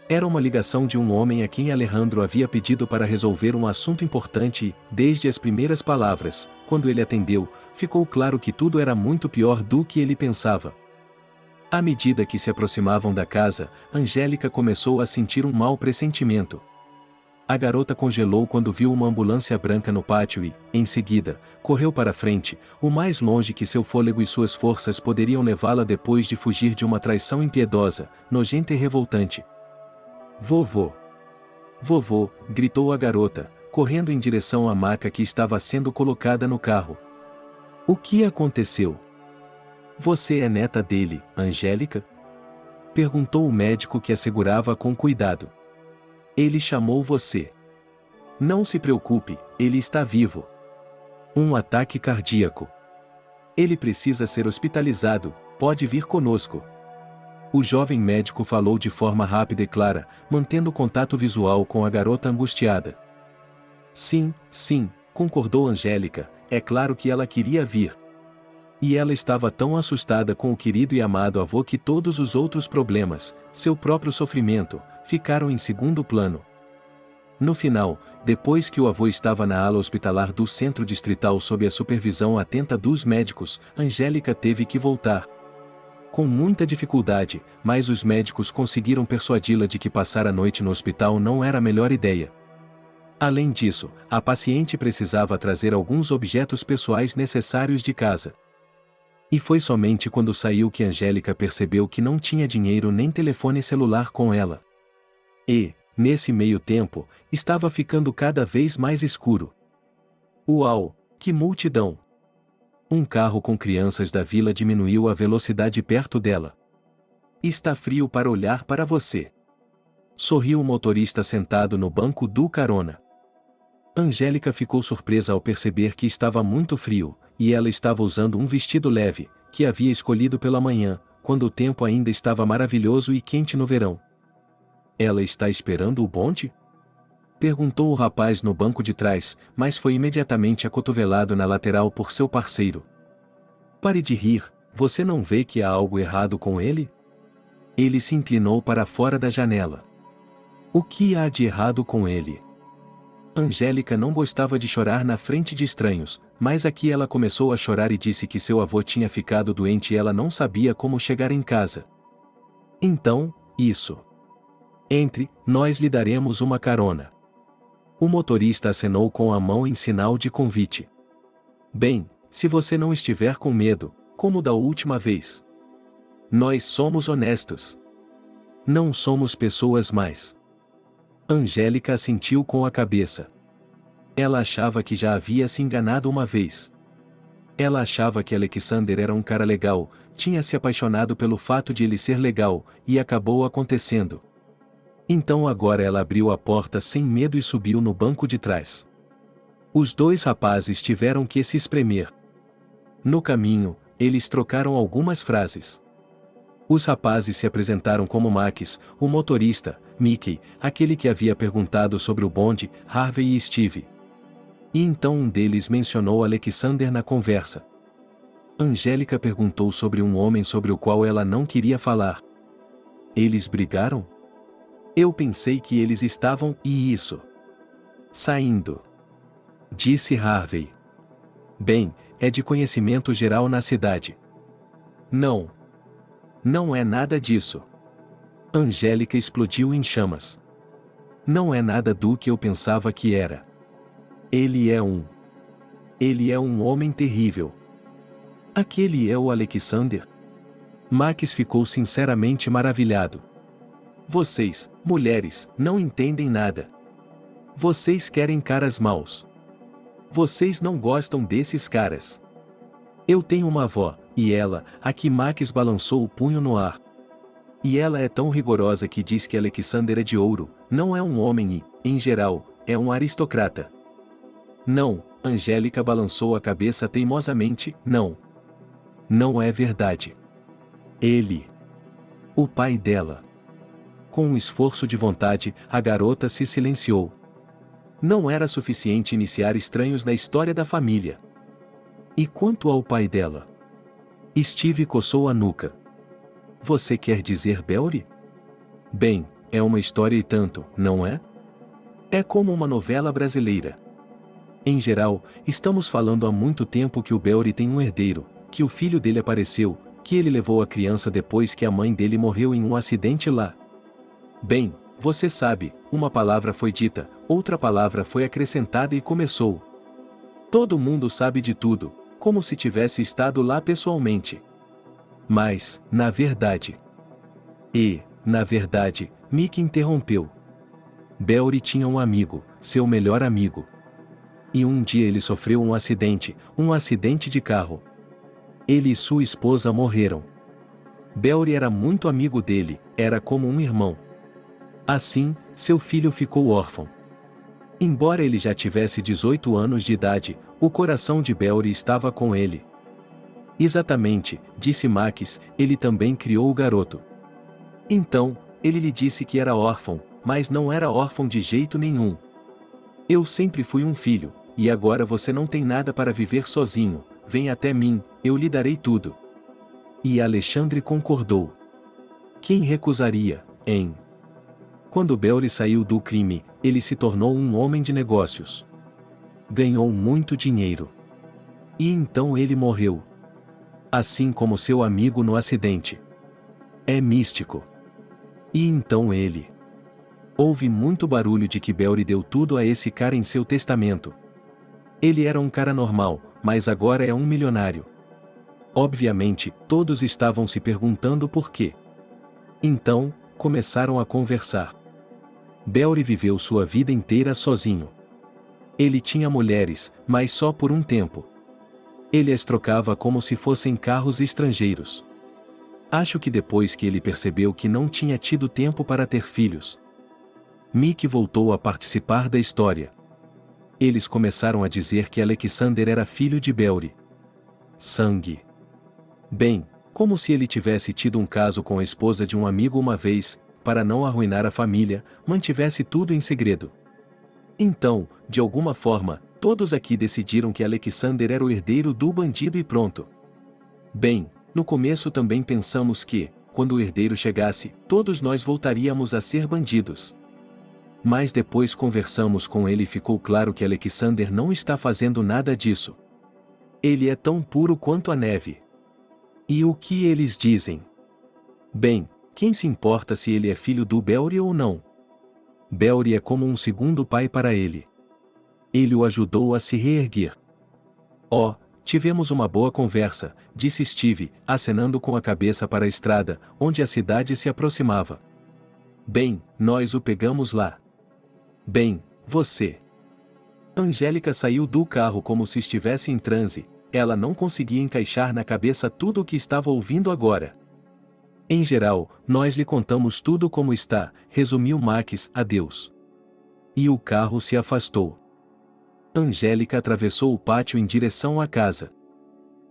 Era uma ligação de um homem a quem Alejandro havia pedido para resolver um assunto importante e, desde as primeiras palavras, quando ele atendeu, ficou claro que tudo era muito pior do que ele pensava. À medida que se aproximavam da casa, Angélica começou a sentir um mau pressentimento. A garota congelou quando viu uma ambulância branca no pátio e, em seguida, correu para frente, o mais longe que seu fôlego e suas forças poderiam levá-la depois de fugir de uma traição impiedosa, nojenta e revoltante. Vovô! Vovô! Gritou a garota, correndo em direção à maca que estava sendo colocada no carro. O que aconteceu? Você é neta dele, Angélica? Perguntou o médico que a segurava com cuidado. Ele chamou você. Não se preocupe, ele está vivo. Um ataque cardíaco. Ele precisa ser hospitalizado, pode vir conosco. O jovem médico falou de forma rápida e clara, mantendo contato visual com a garota angustiada. Sim, concordou Angélica, é claro que ela queria vir. E ela estava tão assustada com o querido e amado avô que todos os outros problemas, seu próprio sofrimento, ficaram em segundo plano. No final, depois que o avô estava na ala hospitalar do centro distrital sob a supervisão atenta dos médicos, Angélica teve que voltar. Com muita dificuldade, mas os médicos conseguiram persuadi-la de que passar a noite no hospital não era a melhor ideia. Além disso, a paciente precisava trazer alguns objetos pessoais necessários de casa. E foi somente quando saiu que Angélica percebeu que não tinha dinheiro nem telefone celular com ela. E, nesse meio tempo, estava ficando cada vez mais escuro. Uau, que multidão! Um carro com crianças da vila diminuiu a velocidade perto dela. Está frio para olhar para você. Sorriu o motorista sentado no banco do carona. Angélica ficou surpresa ao perceber que estava muito frio, e ela estava usando um vestido leve, que havia escolhido pela manhã, quando o tempo ainda estava maravilhoso e quente no verão. Ela está esperando o bonde? Perguntou o rapaz no banco de trás, mas foi imediatamente acotovelado na lateral por seu parceiro. Pare de rir, você não vê que há algo errado com ele? Ele se inclinou para fora da janela. O que há de errado com ele? Angélica não gostava de chorar na frente de estranhos, mas aqui ela começou a chorar e disse que seu avô tinha ficado doente e ela não sabia como chegar em casa. Então, isso. Entre, nós lhe daremos uma carona. O motorista acenou com a mão em sinal de convite. Bem, se você não estiver com medo, como da última vez. Nós somos honestos. Não somos pessoas más. Angélica assentiu com a cabeça. Ela achava que já havia se enganado uma vez. Ela achava que Alexander era um cara legal, tinha se apaixonado pelo fato de ele ser legal, e acabou acontecendo. Então agora ela abriu a porta sem medo e subiu no banco de trás. Os dois rapazes tiveram que se espremer. No caminho, eles trocaram algumas frases. Os rapazes se apresentaram como Max, o motorista, Mickey, aquele que havia perguntado sobre o bonde, Harvey e Steve. E então um deles mencionou Alexander na conversa. Angélica perguntou sobre um homem sobre o qual ela não queria falar. Eles brigaram? Eu pensei que eles estavam, saindo. Disse Harvey. Bem, é de conhecimento geral na cidade. Não. Não é nada disso. Angélica explodiu em chamas. Não é nada do que eu pensava que era. Ele é um homem terrível. Aquele é o Alexander? Max ficou sinceramente maravilhado. Vocês, mulheres, não entendem nada. Vocês querem caras maus. Vocês não gostam desses caras. Eu tenho uma avó, e ela, aqui Max balançou o punho no ar. E ela é tão rigorosa que diz que Alexander é de ouro, não é um homem e, em geral, é um aristocrata. Não, Angélica balançou a cabeça teimosamente, não. Não é verdade. Ele. O pai dela. Com um esforço de vontade, a garota se silenciou. Não era suficiente iniciar estranhos na história da família. E quanto ao pai dela? Steve coçou a nuca. Você quer dizer Belry? Bem, é uma história e tanto, não é? É como uma novela brasileira. Em geral, estamos falando há muito tempo que o Belry tem um herdeiro, que o filho dele apareceu, que ele levou a criança depois que a mãe dele morreu em um acidente lá. Bem, você sabe, uma palavra foi dita, outra palavra foi acrescentada e começou. Todo mundo sabe de tudo, como se tivesse estado lá pessoalmente. Mas, na verdade... Mickey interrompeu. Belry tinha um amigo, seu melhor amigo. E um dia ele sofreu um acidente de carro. Ele e sua esposa morreram. Belry era muito amigo dele, era como um irmão. Assim, seu filho ficou órfão. Embora ele já tivesse 18 anos de idade, o coração de Belry estava com ele. Exatamente, disse Max, ele também criou o garoto. Então, ele lhe disse que era órfão, mas não era órfão de jeito nenhum. Eu sempre fui um filho, e agora você não tem nada para viver sozinho, vem até mim, eu lhe darei tudo. E Alexandre concordou. Quem recusaria, hein? Quando Belry saiu do crime, ele se tornou um homem de negócios. Ganhou muito dinheiro. E então ele morreu. Assim como seu amigo no acidente. É místico. E então ele. Houve muito barulho de que Belry deu tudo a esse cara em seu testamento. Ele era um cara normal, mas agora é um milionário. Obviamente, todos estavam se perguntando por quê. Então, começaram a conversar. Belry viveu sua vida inteira sozinho. Ele tinha mulheres, mas só por um tempo. Ele as trocava como se fossem carros estrangeiros. Acho que depois que ele percebeu que não tinha tido tempo para ter filhos, Mick voltou a participar da história. Eles começaram a dizer que Alexander era filho de Belry. Sangue. Bem, como se ele tivesse tido um caso com a esposa de um amigo uma vez, para não arruinar a família, mantivesse tudo em segredo. Então, de alguma forma, todos aqui decidiram que Alexander era o herdeiro do bandido e pronto. Bem, no começo também pensamos que, quando o herdeiro chegasse, todos nós voltaríamos a ser bandidos. Mas depois conversamos com ele e ficou claro que Alexander não está fazendo nada disso. Ele é tão puro quanto a neve. E o que eles dizem? Bem, quem se importa se ele é filho do Belry ou não? Belry é como um segundo pai para ele. Ele o ajudou a se reerguer. Oh, tivemos uma boa conversa, disse Steve, acenando com a cabeça para a estrada, onde a cidade se aproximava. Bem, nós o pegamos lá. Bem, você. Angélica saiu do carro como se estivesse em transe. Ela não conseguia encaixar na cabeça tudo o que estava ouvindo agora. Em geral, nós lhe contamos tudo como está, resumiu Max, adeus. E o carro se afastou. Angélica atravessou o pátio em direção à casa.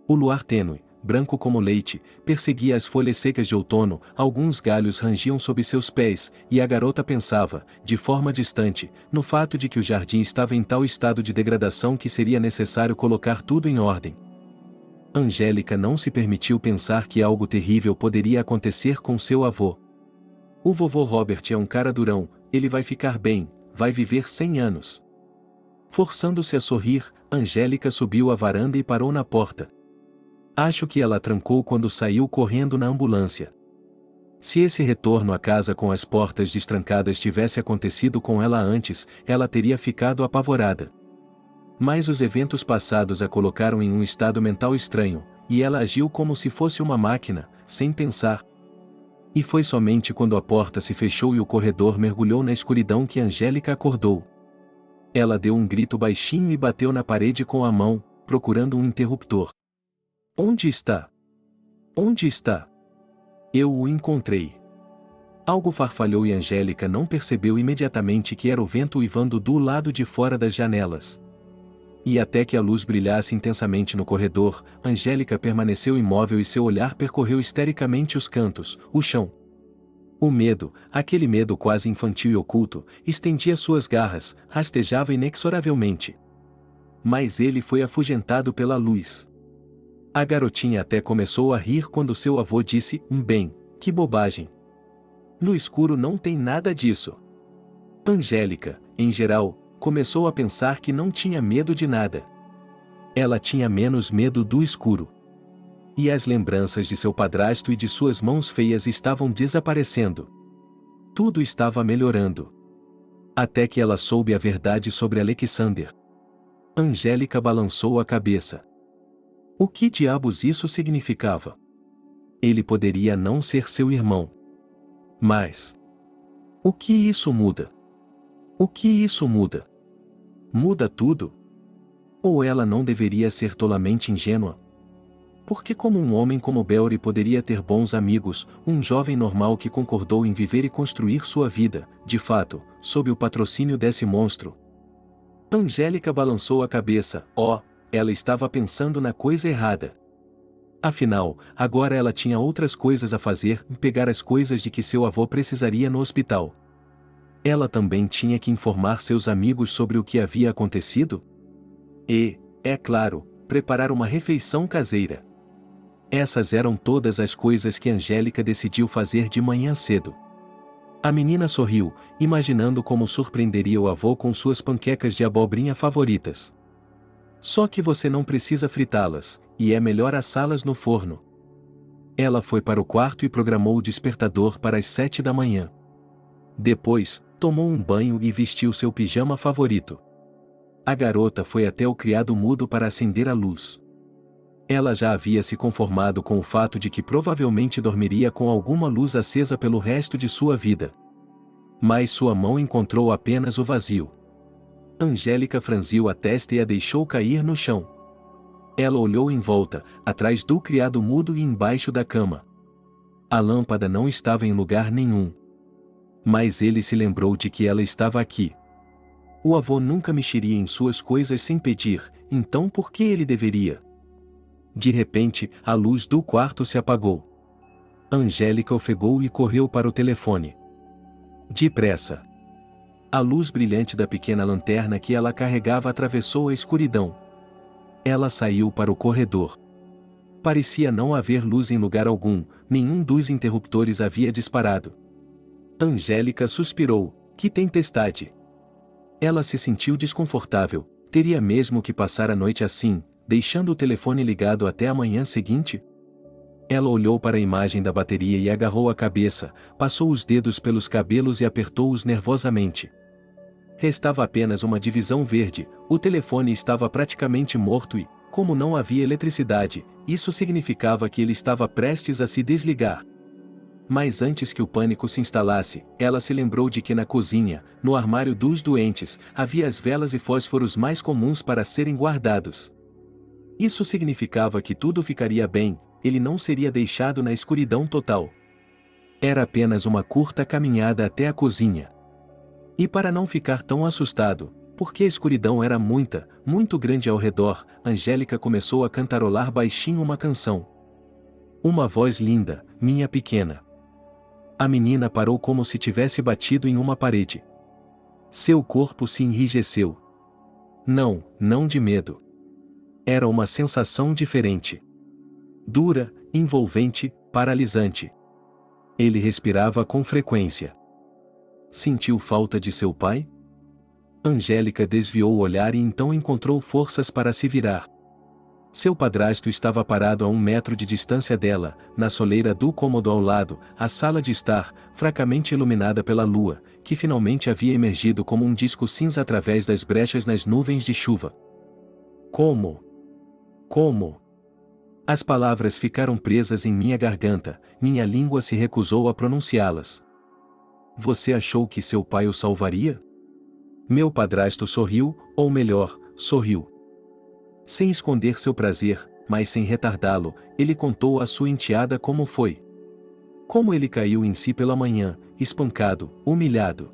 O luar tênue, branco como leite, perseguia as folhas secas de outono, alguns galhos rangiam sob seus pés, e a garota pensava, de forma distante, no fato de que o jardim estava em tal estado de degradação que seria necessário colocar tudo em ordem. Angélica não se permitiu pensar que algo terrível poderia acontecer com seu avô. O vovô Robert é um cara durão, ele vai ficar bem, vai viver 100 anos. Forçando-se a sorrir, Angélica subiu a varanda e parou na porta. Acho que ela trancou quando saiu correndo na ambulância. Se esse retorno à casa com as portas destrancadas tivesse acontecido com ela antes, ela teria ficado apavorada. Mas os eventos passados a colocaram em um estado mental estranho, e ela agiu como se fosse uma máquina, sem pensar. E foi somente quando a porta se fechou e o corredor mergulhou na escuridão que Angélica acordou. Ela deu um grito baixinho e bateu na parede com a mão, procurando um interruptor. Onde está? Onde está? Eu o encontrei. Algo farfalhou e Angélica não percebeu imediatamente que era o vento uivando do lado de fora das janelas. E até que a luz brilhasse intensamente no corredor, Angélica permaneceu imóvel e seu olhar percorreu histericamente os cantos, o chão. O medo, aquele medo quase infantil e oculto, estendia suas garras, rastejava inexoravelmente. Mas ele foi afugentado pela luz. A garotinha até começou a rir quando seu avô disse, bem, que bobagem. No escuro não tem nada disso. Angélica, em geral, começou a pensar que não tinha medo de nada. Ela tinha menos medo do escuro. E as lembranças de seu padrasto e de suas mãos feias estavam desaparecendo. Tudo estava melhorando. Até que ela soube a verdade sobre Alexander. Angélica balançou a cabeça. O que diabos isso significava? Ele poderia não ser seu irmão. Mas o que isso muda? O que isso muda? Muda tudo? Ou ela não deveria ser tolamente ingênua? Porque como um homem como Belry poderia ter bons amigos, um jovem normal que concordou em viver e construir sua vida, de fato, sob o patrocínio desse monstro? Angélica balançou a cabeça, ela estava pensando na coisa errada. Afinal, agora ela tinha outras coisas a fazer, pegar as coisas de que seu avô precisaria no hospital. Ela também tinha que informar seus amigos sobre o que havia acontecido? E, é claro, preparar uma refeição caseira. Essas eram todas as coisas que Angélica decidiu fazer de manhã cedo. A menina sorriu, imaginando como surpreenderia o avô com suas panquecas de abobrinha favoritas. Só que você não precisa fritá-las, e é melhor assá-las no forno. Ela foi para o quarto e programou o despertador para as 7 da manhã. Depois, tomou um banho e vestiu seu pijama favorito. A garota foi até o criado mudo para acender a luz. Ela já havia se conformado com o fato de que provavelmente dormiria com alguma luz acesa pelo resto de sua vida. Mas sua mão encontrou apenas o vazio. Angélica franziu a testa e a deixou cair no chão. Ela olhou em volta, atrás do criado mudo e embaixo da cama. A lâmpada não estava em lugar nenhum. Mas ele se lembrou de que ela estava aqui. O avô nunca mexeria em suas coisas sem pedir, então por que ele deveria? De repente, a luz do quarto se apagou. Angélica ofegou e correu para o telefone. Depressa. A luz brilhante da pequena lanterna que ela carregava atravessou a escuridão. Ela saiu para o corredor. Parecia não haver luz em lugar algum, nenhum dos interruptores havia disparado. Angélica suspirou. Que tempestade! Ela se sentiu desconfortável, teria mesmo que passar a noite assim, deixando o telefone ligado até a manhã seguinte? Ela olhou para a imagem da bateria e agarrou a cabeça, passou os dedos pelos cabelos e apertou-os nervosamente. Restava apenas uma divisão verde, o telefone estava praticamente morto e, como não havia eletricidade, isso significava que ele estava prestes a se desligar. Mas antes que o pânico se instalasse, ela se lembrou de que na cozinha, no armário dos doentes, havia as velas e fósforos mais comuns para serem guardados. Isso significava que tudo ficaria bem, ele não seria deixado na escuridão total. Era apenas uma curta caminhada até a cozinha. E para não ficar tão assustado, porque a escuridão era muito grande ao redor, Angélica começou a cantarolar baixinho uma canção. Uma voz linda, minha pequena. A menina parou como se tivesse batido em uma parede. Seu corpo se enrijeceu. Não de medo. Era uma sensação diferente. Dura, envolvente, paralisante. Ele respirava com frequência. Sentiu falta de seu pai? Angélica desviou o olhar e então encontrou forças para se virar. Seu padrasto estava parado a 1 metro de distância dela, na soleira do cômodo ao lado, a sala de estar, fracamente iluminada pela lua, que finalmente havia emergido como um disco cinza através das brechas nas nuvens de chuva. Como? As palavras ficaram presas em minha garganta, minha língua se recusou a pronunciá-las. Você achou que seu pai o salvaria? Meu padrasto sorriu, ou melhor, sorriu. Sem esconder seu prazer, mas sem retardá-lo, ele contou à sua enteada como foi. Como ele caiu em si pela manhã, espancado, humilhado.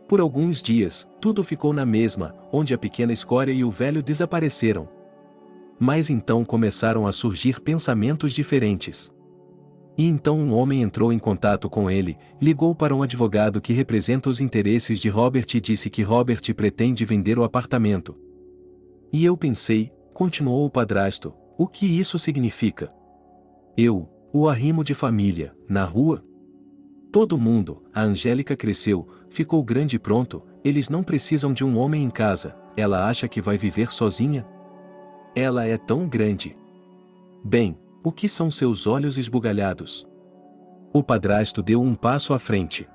Por alguns dias, tudo ficou na mesma, onde a pequena escória e o velho desapareceram. Mas então começaram a surgir pensamentos diferentes. E então um homem entrou em contato com ele, ligou para um advogado que representa os interesses de Robert e disse que Robert pretende vender o apartamento. E eu pensei, continuou o padrasto, o que isso significa? O arrimo de família, na rua? Todo mundo, a Angélica cresceu, ficou grande e pronto, eles não precisam de um homem em casa, ela acha que vai viver sozinha? Ela é tão grande. Bem, o que são seus olhos esbugalhados? O padrasto deu um passo à frente.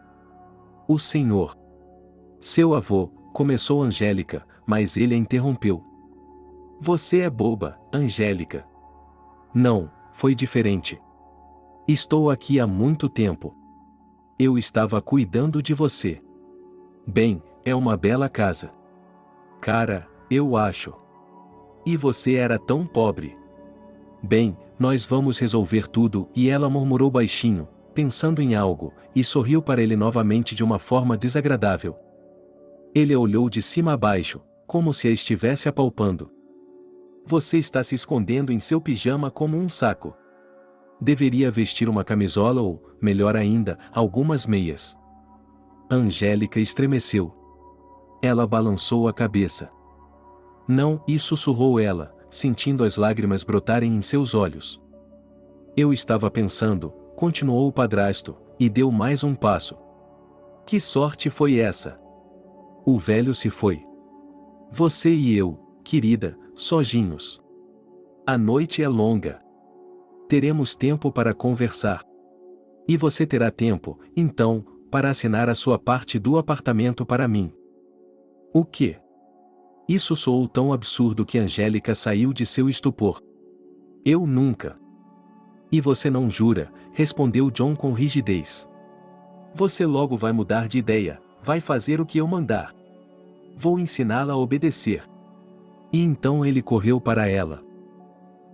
O senhor. Seu avô, começou Angélica, mas ele a interrompeu. Você é boba, Angélica. Não, foi diferente. Estou aqui há muito tempo. Eu estava cuidando de você. Bem, é uma bela casa. Cara, eu acho. E você era tão pobre. Bem, nós vamos resolver tudo, e ela murmurou baixinho, pensando em algo, e sorriu para ele novamente de uma forma desagradável. Ele a olhou de cima a baixo, como se a estivesse apalpando. Você está se escondendo em seu pijama como um saco. Deveria vestir uma camisola ou, melhor ainda, algumas meias. Angélica estremeceu. Ela balançou a cabeça. Não, e sussurrou ela, sentindo as lágrimas brotarem em seus olhos. Eu estava pensando, continuou o padrasto, e deu mais um passo. Que sorte foi essa? O velho se foi. Você e eu, querida, sozinhos. A noite é longa. Teremos tempo para conversar. E você terá tempo, então, para assinar a sua parte do apartamento para mim. O quê? Isso soou tão absurdo que Angélica saiu de seu estupor. Eu nunca. E você não jura, respondeu John com rigidez. Você logo vai mudar de ideia, vai fazer o que eu mandar. Vou ensiná-la a obedecer. E então ele correu para ela.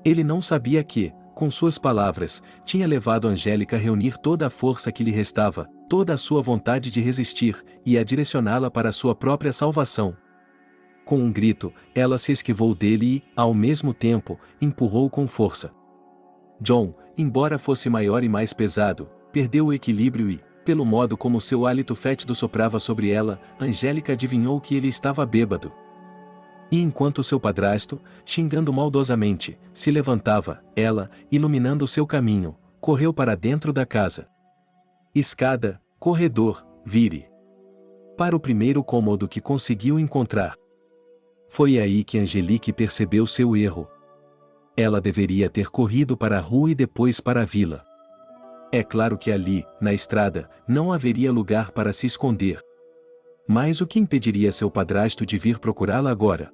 Ele não sabia que, com suas palavras, tinha levado Angélica a reunir toda a força que lhe restava, toda a sua vontade de resistir, e a direcioná-la para a sua própria salvação. Com um grito, ela se esquivou dele e, ao mesmo tempo, empurrou com força. John, embora fosse maior e mais pesado, perdeu o equilíbrio e, pelo modo como seu hálito fétido soprava sobre ela, Angélica adivinhou que ele estava bêbado. E enquanto seu padrasto, xingando maldosamente, se levantava, ela, iluminando seu caminho, correu para dentro da casa. Escada, corredor, vire. Para o primeiro cômodo que conseguiu encontrar. Foi aí que Angelique percebeu seu erro. Ela deveria ter corrido para a rua e depois para a vila. É claro que ali, na estrada, não haveria lugar para se esconder. Mas o que impediria seu padrasto de vir procurá-la agora?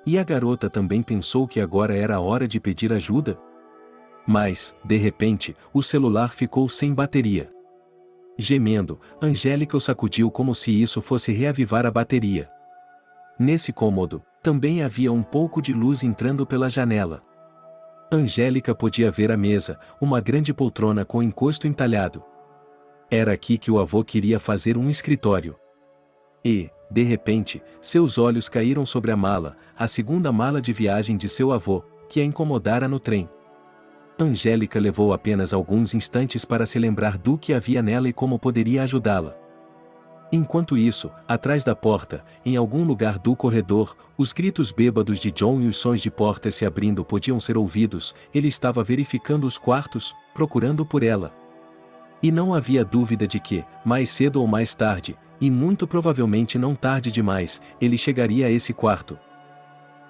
E a garota também pensou que agora era a hora de pedir ajuda? Mas, de repente, o celular ficou sem bateria. Gemendo, Angélica o sacudiu como se isso fosse reavivar a bateria. Nesse cômodo, também havia um pouco de luz entrando pela janela. Angélica podia ver a mesa, uma grande poltrona com encosto entalhado. Era aqui que o avô queria fazer um escritório. E, de repente, seus olhos caíram sobre a mala, a segunda mala de viagem de seu avô, que a incomodara no trem. Angélica levou apenas alguns instantes para se lembrar do que havia nela e como poderia ajudá-la. Enquanto isso, atrás da porta, em algum lugar do corredor, os gritos bêbados de John e os sons de portas se abrindo podiam ser ouvidos. Ele estava verificando os quartos, procurando por ela. E não havia dúvida de que, mais cedo ou mais tarde, e muito provavelmente não tarde demais, ele chegaria a esse quarto.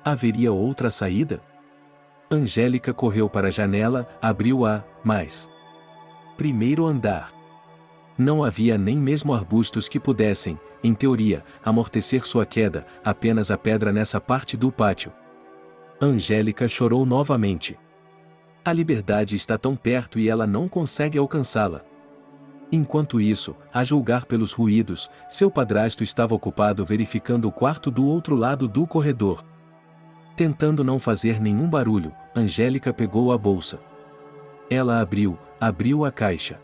Haveria outra saída? Angélica correu para a janela, abriu-a, mas... Primeiro andar. Não havia nem mesmo arbustos que pudessem, em teoria, amortecer sua queda, apenas a pedra nessa parte do pátio. Angélica chorou novamente. A liberdade está tão perto e ela não consegue alcançá-la. Enquanto isso, a julgar pelos ruídos, seu padrasto estava ocupado verificando o quarto do outro lado do corredor. Tentando não fazer nenhum barulho, Angélica pegou a bolsa. Ela abriu a caixa.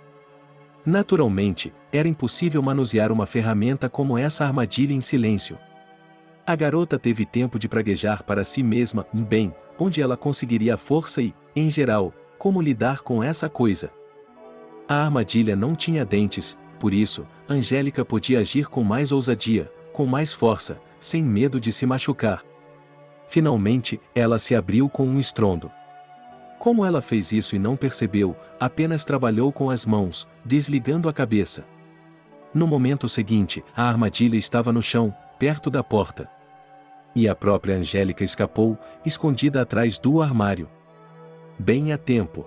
Naturalmente, era impossível manusear uma ferramenta como essa armadilha em silêncio. A garota teve tempo de praguejar para si mesma, bem, onde ela conseguiria força e, em geral, como lidar com essa coisa. A armadilha não tinha dentes, por isso, Angélica podia agir com mais ousadia, com mais força, sem medo de se machucar. Finalmente, ela se abriu com um estrondo. Como ela fez isso e não percebeu, apenas trabalhou com as mãos, desligando a cabeça. No momento seguinte, a armadilha estava no chão, perto da porta. E a própria Angélica escapou, escondida atrás do armário. Bem a tempo.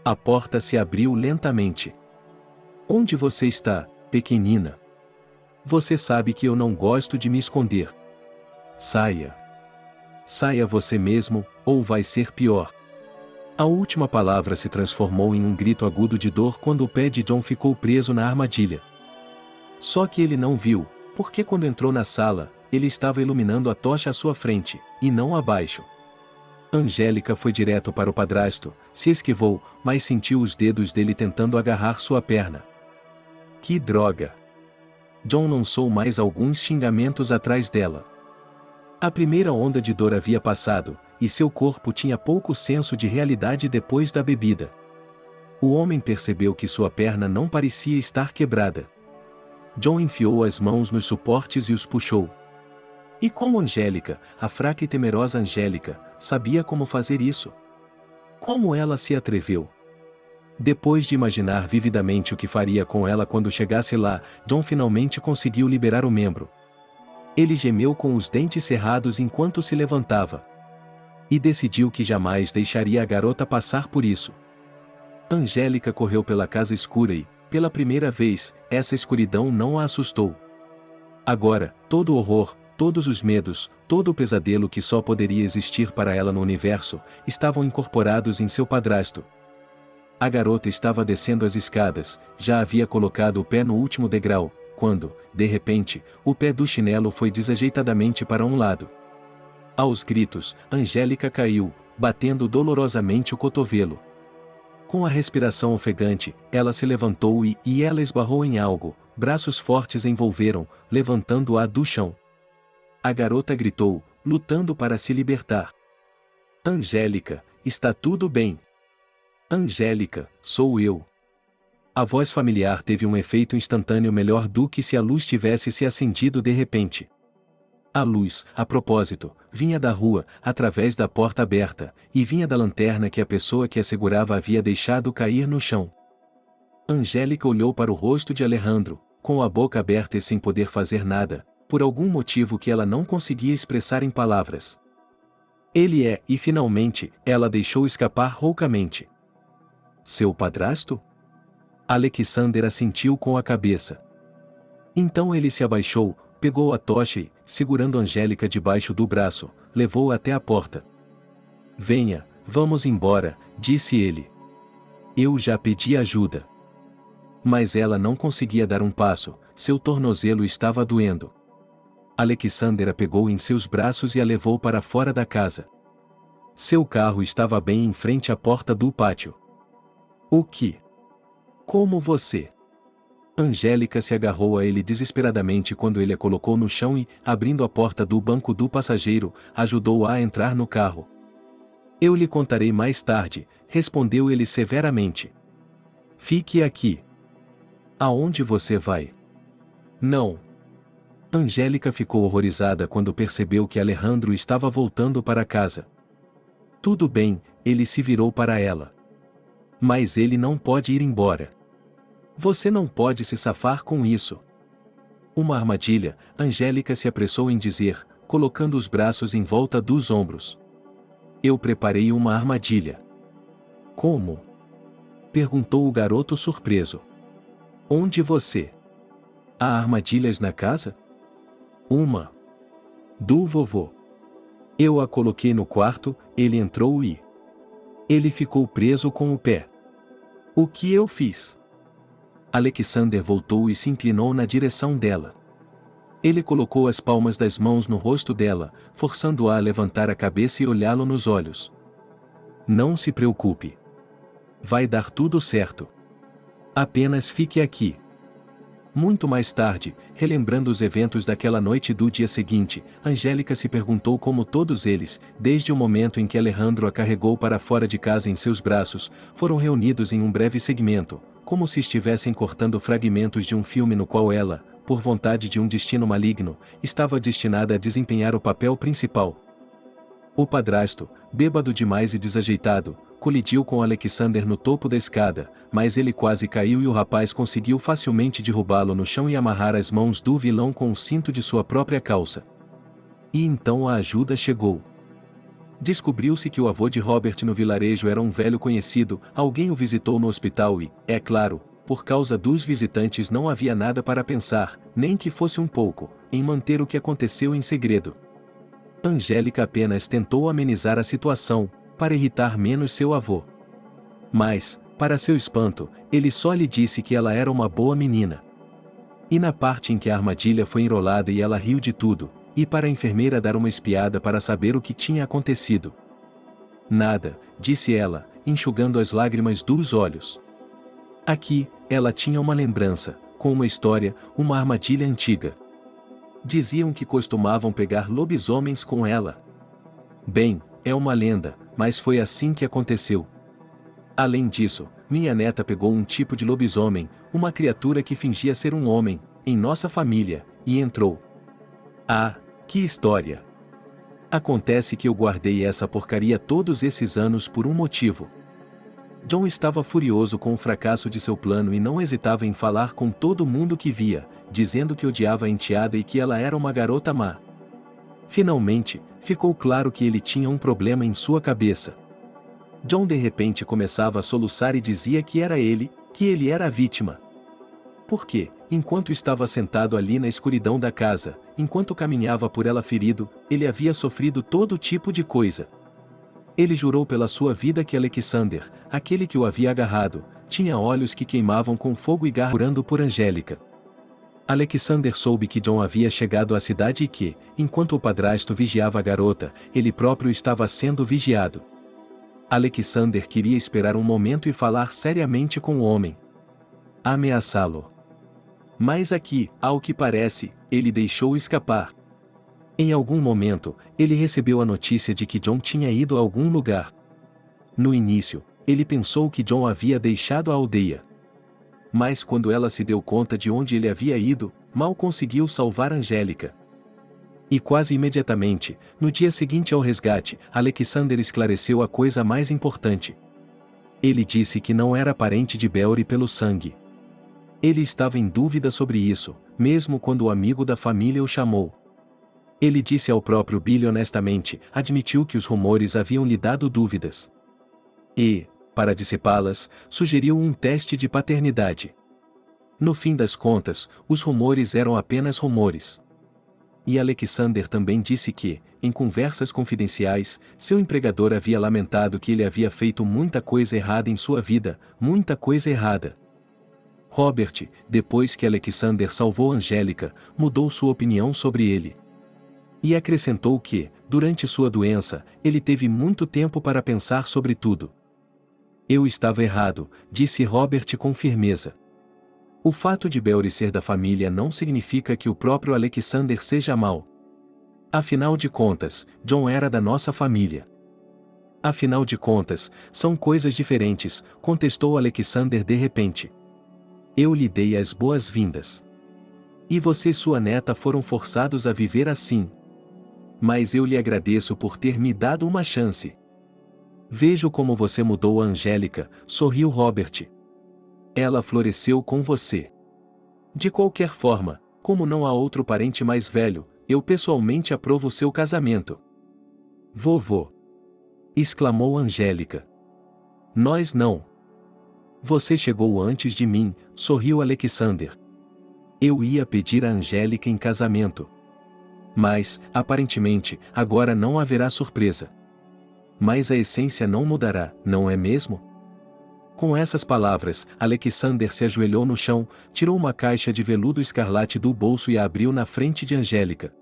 A porta se abriu lentamente. Onde você está, pequenina? Você sabe que eu não gosto de me esconder. Saia. Saia você mesmo, ou vai ser pior. A última palavra se transformou em um grito agudo de dor quando o pé de John ficou preso na armadilha. Só que ele não viu, porque quando entrou na sala, ele estava iluminando a tocha à sua frente, e não abaixo. Angélica foi direto para o padrasto, se esquivou, mas sentiu os dedos dele tentando agarrar sua perna. Que droga! John lançou mais alguns xingamentos atrás dela. A primeira onda de dor havia passado, e seu corpo tinha pouco senso de realidade depois da bebida. O homem percebeu que sua perna não parecia estar quebrada. John enfiou as mãos nos suportes e os puxou. E como Angélica, a fraca e temerosa Angélica, sabia como fazer isso? Como ela se atreveu? Depois de imaginar vividamente o que faria com ela quando chegasse lá, John finalmente conseguiu liberar o membro. Ele gemeu com os dentes cerrados enquanto se levantava. E decidiu que jamais deixaria a garota passar por isso. Angélica correu pela casa escura e, pela primeira vez, essa escuridão não a assustou. Agora, todo o horror, todos os medos, todo o pesadelo que só poderia existir para ela no universo, estavam incorporados em seu padrasto. A garota estava descendo as escadas, já havia colocado o pé no último degrau, quando, de repente, o pé do chinelo foi desajeitadamente para um lado. Aos gritos, Angélica caiu, batendo dolorosamente o cotovelo. Com a respiração ofegante, ela se levantou e ela esbarrou em algo, braços fortes envolveram, levantando-a do chão. A garota gritou, lutando para se libertar. Angélica, está tudo bem. Angélica, sou eu. A voz familiar teve um efeito instantâneo melhor do que se a luz tivesse se acendido de repente. A luz, a propósito, vinha da rua, através da porta aberta, e vinha da lanterna que a pessoa que a segurava havia deixado cair no chão. Angélica olhou para o rosto de Alejandro, com a boca aberta e sem poder fazer nada, por algum motivo que ela não conseguia expressar em palavras. Ele é, e finalmente, ela deixou escapar roucamente. Seu padrasto? Alexander assentiu com a cabeça. Então ele se abaixou, pegou a tocha e, segurando Angélica debaixo do braço, levou-a até a porta. Venha, vamos embora, disse ele. Eu já pedi ajuda. Mas ela não conseguia dar um passo, seu tornozelo estava doendo. Alexander a pegou em seus braços e a levou para fora da casa. Seu carro estava bem em frente à porta do pátio. O que? Como você? Angélica se agarrou a ele desesperadamente quando ele a colocou no chão e, abrindo a porta do banco do passageiro, ajudou-a a entrar no carro. Eu lhe contarei mais tarde, respondeu ele severamente. Fique aqui. Aonde você vai? Não. Angélica ficou horrorizada quando percebeu que Alejandro estava voltando para casa. Tudo bem, ele se virou para ela. Mas ele não pode ir embora. Você não pode se safar com isso. Uma armadilha, Angélica se apressou em dizer, colocando os braços em volta dos ombros. Eu preparei uma armadilha. Como? Perguntou o garoto surpreso. Onde você? Há armadilhas na casa? Uma. Do vovô. Eu a coloquei no quarto, ele entrou e... Ele ficou preso com o pé. O que eu fiz? Alexander voltou e se inclinou na direção dela. Ele colocou as palmas das mãos no rosto dela, forçando-a a levantar a cabeça e olhá-lo nos olhos. Não se preocupe. Vai dar tudo certo. Apenas fique aqui. Muito mais tarde, relembrando os eventos daquela noite e do dia seguinte, Angélica se perguntou como todos eles, desde o momento em que Alejandro a carregou para fora de casa em seus braços, foram reunidos em um breve segmento, como se estivessem cortando fragmentos de um filme no qual ela, por vontade de um destino maligno, estava destinada a desempenhar o papel principal. O padrasto, bêbado demais e desajeitado, colidiu com Alexander no topo da escada, mas ele quase caiu e o rapaz conseguiu facilmente derrubá-lo no chão e amarrar as mãos do vilão com o cinto de sua própria calça. E então a ajuda chegou. Descobriu-se que o avô de Robert no vilarejo era um velho conhecido, alguém o visitou no hospital e, é claro, por causa dos visitantes não havia nada para pensar, nem que fosse um pouco, em manter o que aconteceu em segredo. Angélica apenas tentou amenizar a situação, para irritar menos seu avô. Mas, para seu espanto, ele só lhe disse que ela era uma boa menina. E na parte em que a armadilha foi enrolada e ela riu de tudo, e para a enfermeira dar uma espiada para saber o que tinha acontecido. Nada, disse ela, enxugando as lágrimas dos olhos. Aqui, ela tinha uma lembrança, com uma história, uma armadilha antiga. Diziam que costumavam pegar lobisomens com ela. Bem, é uma lenda, mas foi assim que aconteceu. Além disso, minha neta pegou um tipo de lobisomem, uma criatura que fingia ser um homem, em nossa família, e entrou. Ah, Que história! Acontece que eu guardei essa porcaria todos esses anos por um motivo. John estava furioso com o fracasso de seu plano e não hesitava em falar com todo mundo que via, dizendo que odiava a enteada e que ela era uma garota má. Finalmente, ficou claro que ele tinha um problema em sua cabeça. John de repente começava a soluçar e dizia que ele era a vítima. Porque, enquanto estava sentado ali na escuridão da casa, enquanto caminhava por ela ferido, ele havia sofrido todo tipo de coisa. Ele jurou pela sua vida que Alexander, aquele que o havia agarrado, tinha olhos que queimavam com fogo e garrando por Angélica. Alexander soube que John havia chegado à cidade e que, enquanto o padrasto vigiava a garota, ele próprio estava sendo vigiado. Alexander queria esperar um momento e falar seriamente com o homem. Ameaçá-lo. Mas aqui, ao que parece, ele deixou escapar. Em algum momento, ele recebeu a notícia de que John tinha ido a algum lugar. No início, ele pensou que John havia deixado a aldeia. Mas quando ela se deu conta de onde ele havia ido, mal conseguiu salvar Angélica. E quase imediatamente, no dia seguinte ao resgate, Alexander esclareceu a coisa mais importante. Ele disse que não era parente de Beori pelo sangue. Ele estava em dúvida sobre isso, mesmo quando o amigo da família o chamou. Ele disse ao próprio Billy honestamente, admitiu que os rumores haviam lhe dado dúvidas. E, para dissipá-las, sugeriu um teste de paternidade. No fim das contas, os rumores eram apenas rumores. E Alexander também disse que, em conversas confidenciais, seu empregador havia lamentado que ele havia feito muita coisa errada em sua vida, muita coisa errada. Robert, depois que Alexander salvou Angélica, mudou sua opinião sobre ele. E acrescentou que, durante sua doença, ele teve muito tempo para pensar sobre tudo. Eu estava errado, disse Robert com firmeza. O fato de Beori ser da família não significa que o próprio Alexander seja mau. Afinal de contas, John era da nossa família. Afinal de contas, são coisas diferentes, contestou Alexander de repente. Eu lhe dei as boas-vindas. E você e sua neta foram forçados a viver assim. Mas eu lhe agradeço por ter me dado uma chance. Vejo como você mudou a Angélica, sorriu Robert. Ela floresceu com você. De qualquer forma, como não há outro parente mais velho, eu pessoalmente aprovo seu casamento. Vovô! Exclamou Angélica. Nós não. Você chegou antes de mim, sorriu Alexander. Eu ia pedir a Angélica em casamento. Mas, aparentemente, agora não haverá surpresa. Mas a essência não mudará, não é mesmo? Com essas palavras, Alexander se ajoelhou no chão, tirou uma caixa de veludo escarlate do bolso e a abriu na frente de Angélica.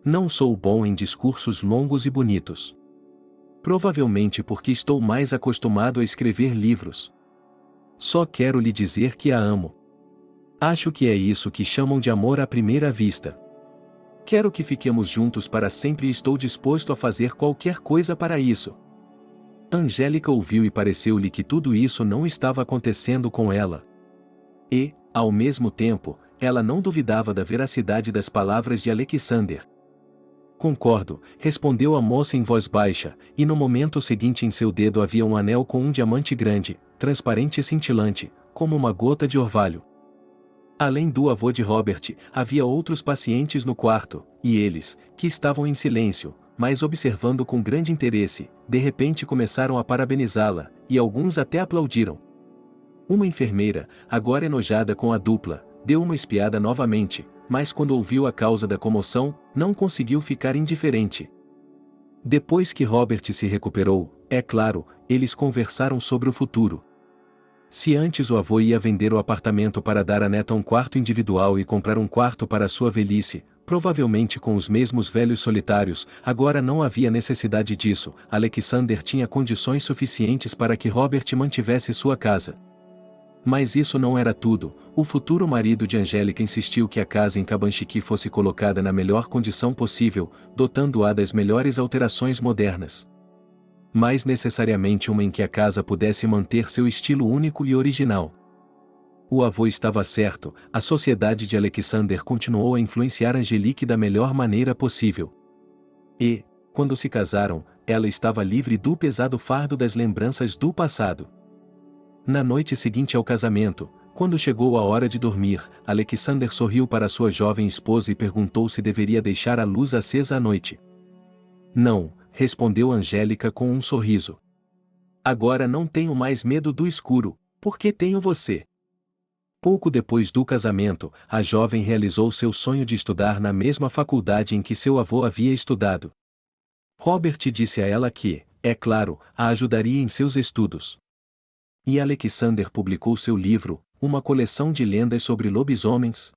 Não sou bom em discursos longos e bonitos. Provavelmente porque estou mais acostumado a escrever livros. Só quero lhe dizer que a amo. Acho que é isso que chamam de amor à primeira vista. Quero que fiquemos juntos para sempre e estou disposto a fazer qualquer coisa para isso. Angélica ouviu e pareceu-lhe que tudo isso não estava acontecendo com ela. E, ao mesmo tempo, ela não duvidava da veracidade das palavras de Alexander. Concordo, respondeu a moça em voz baixa, e no momento seguinte em seu dedo havia um anel com um diamante grande, transparente e cintilante, como uma gota de orvalho. Além do avô de Robert, havia outros pacientes no quarto, e eles, que estavam em silêncio, mas observando com grande interesse, de repente começaram a parabenizá-la, e alguns até aplaudiram. Uma enfermeira, agora enojada com a dupla, deu uma espiada novamente, mas quando ouviu a causa da comoção, não conseguiu ficar indiferente. Depois que Robert se recuperou, é claro, eles conversaram sobre o futuro. Se antes o avô ia vender o apartamento para dar à neta um quarto individual e comprar um quarto para sua velhice, provavelmente com os mesmos velhos solitários, agora não havia necessidade disso. Alexander tinha condições suficientes para que Robert mantivesse sua casa. Mas isso não era tudo. O futuro marido de Angélica insistiu que a casa em Cabanchiqui fosse colocada na melhor condição possível, dotando-a das melhores alterações modernas. Mais necessariamente uma em que a casa pudesse manter seu estilo único e original. O avô estava certo, a sociedade de Alexander continuou a influenciar Angelique da melhor maneira possível. E, quando se casaram, ela estava livre do pesado fardo das lembranças do passado. Na noite seguinte ao casamento, quando chegou a hora de dormir, Alexander sorriu para sua jovem esposa e perguntou se deveria deixar a luz acesa à noite. Não, respondeu Angélica com um sorriso. Agora não tenho mais medo do escuro, porque tenho você. Pouco depois do casamento, a jovem realizou seu sonho de estudar na mesma faculdade em que seu avô havia estudado. Robert disse a ela que, é claro, a ajudaria em seus estudos. E Alexander publicou seu livro, uma coleção de lendas sobre lobisomens.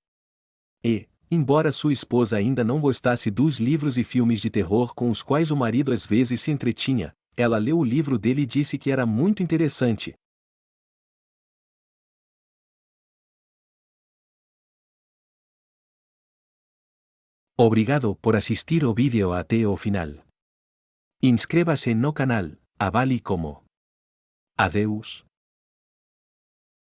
E, embora sua esposa ainda não gostasse dos livros e filmes de terror com os quais o marido às vezes se entretinha, ela leu o livro dele e disse que era muito interessante. Obrigado por assistir ao vídeo até o final. Inscreva-se no canal, avale como. Adeus.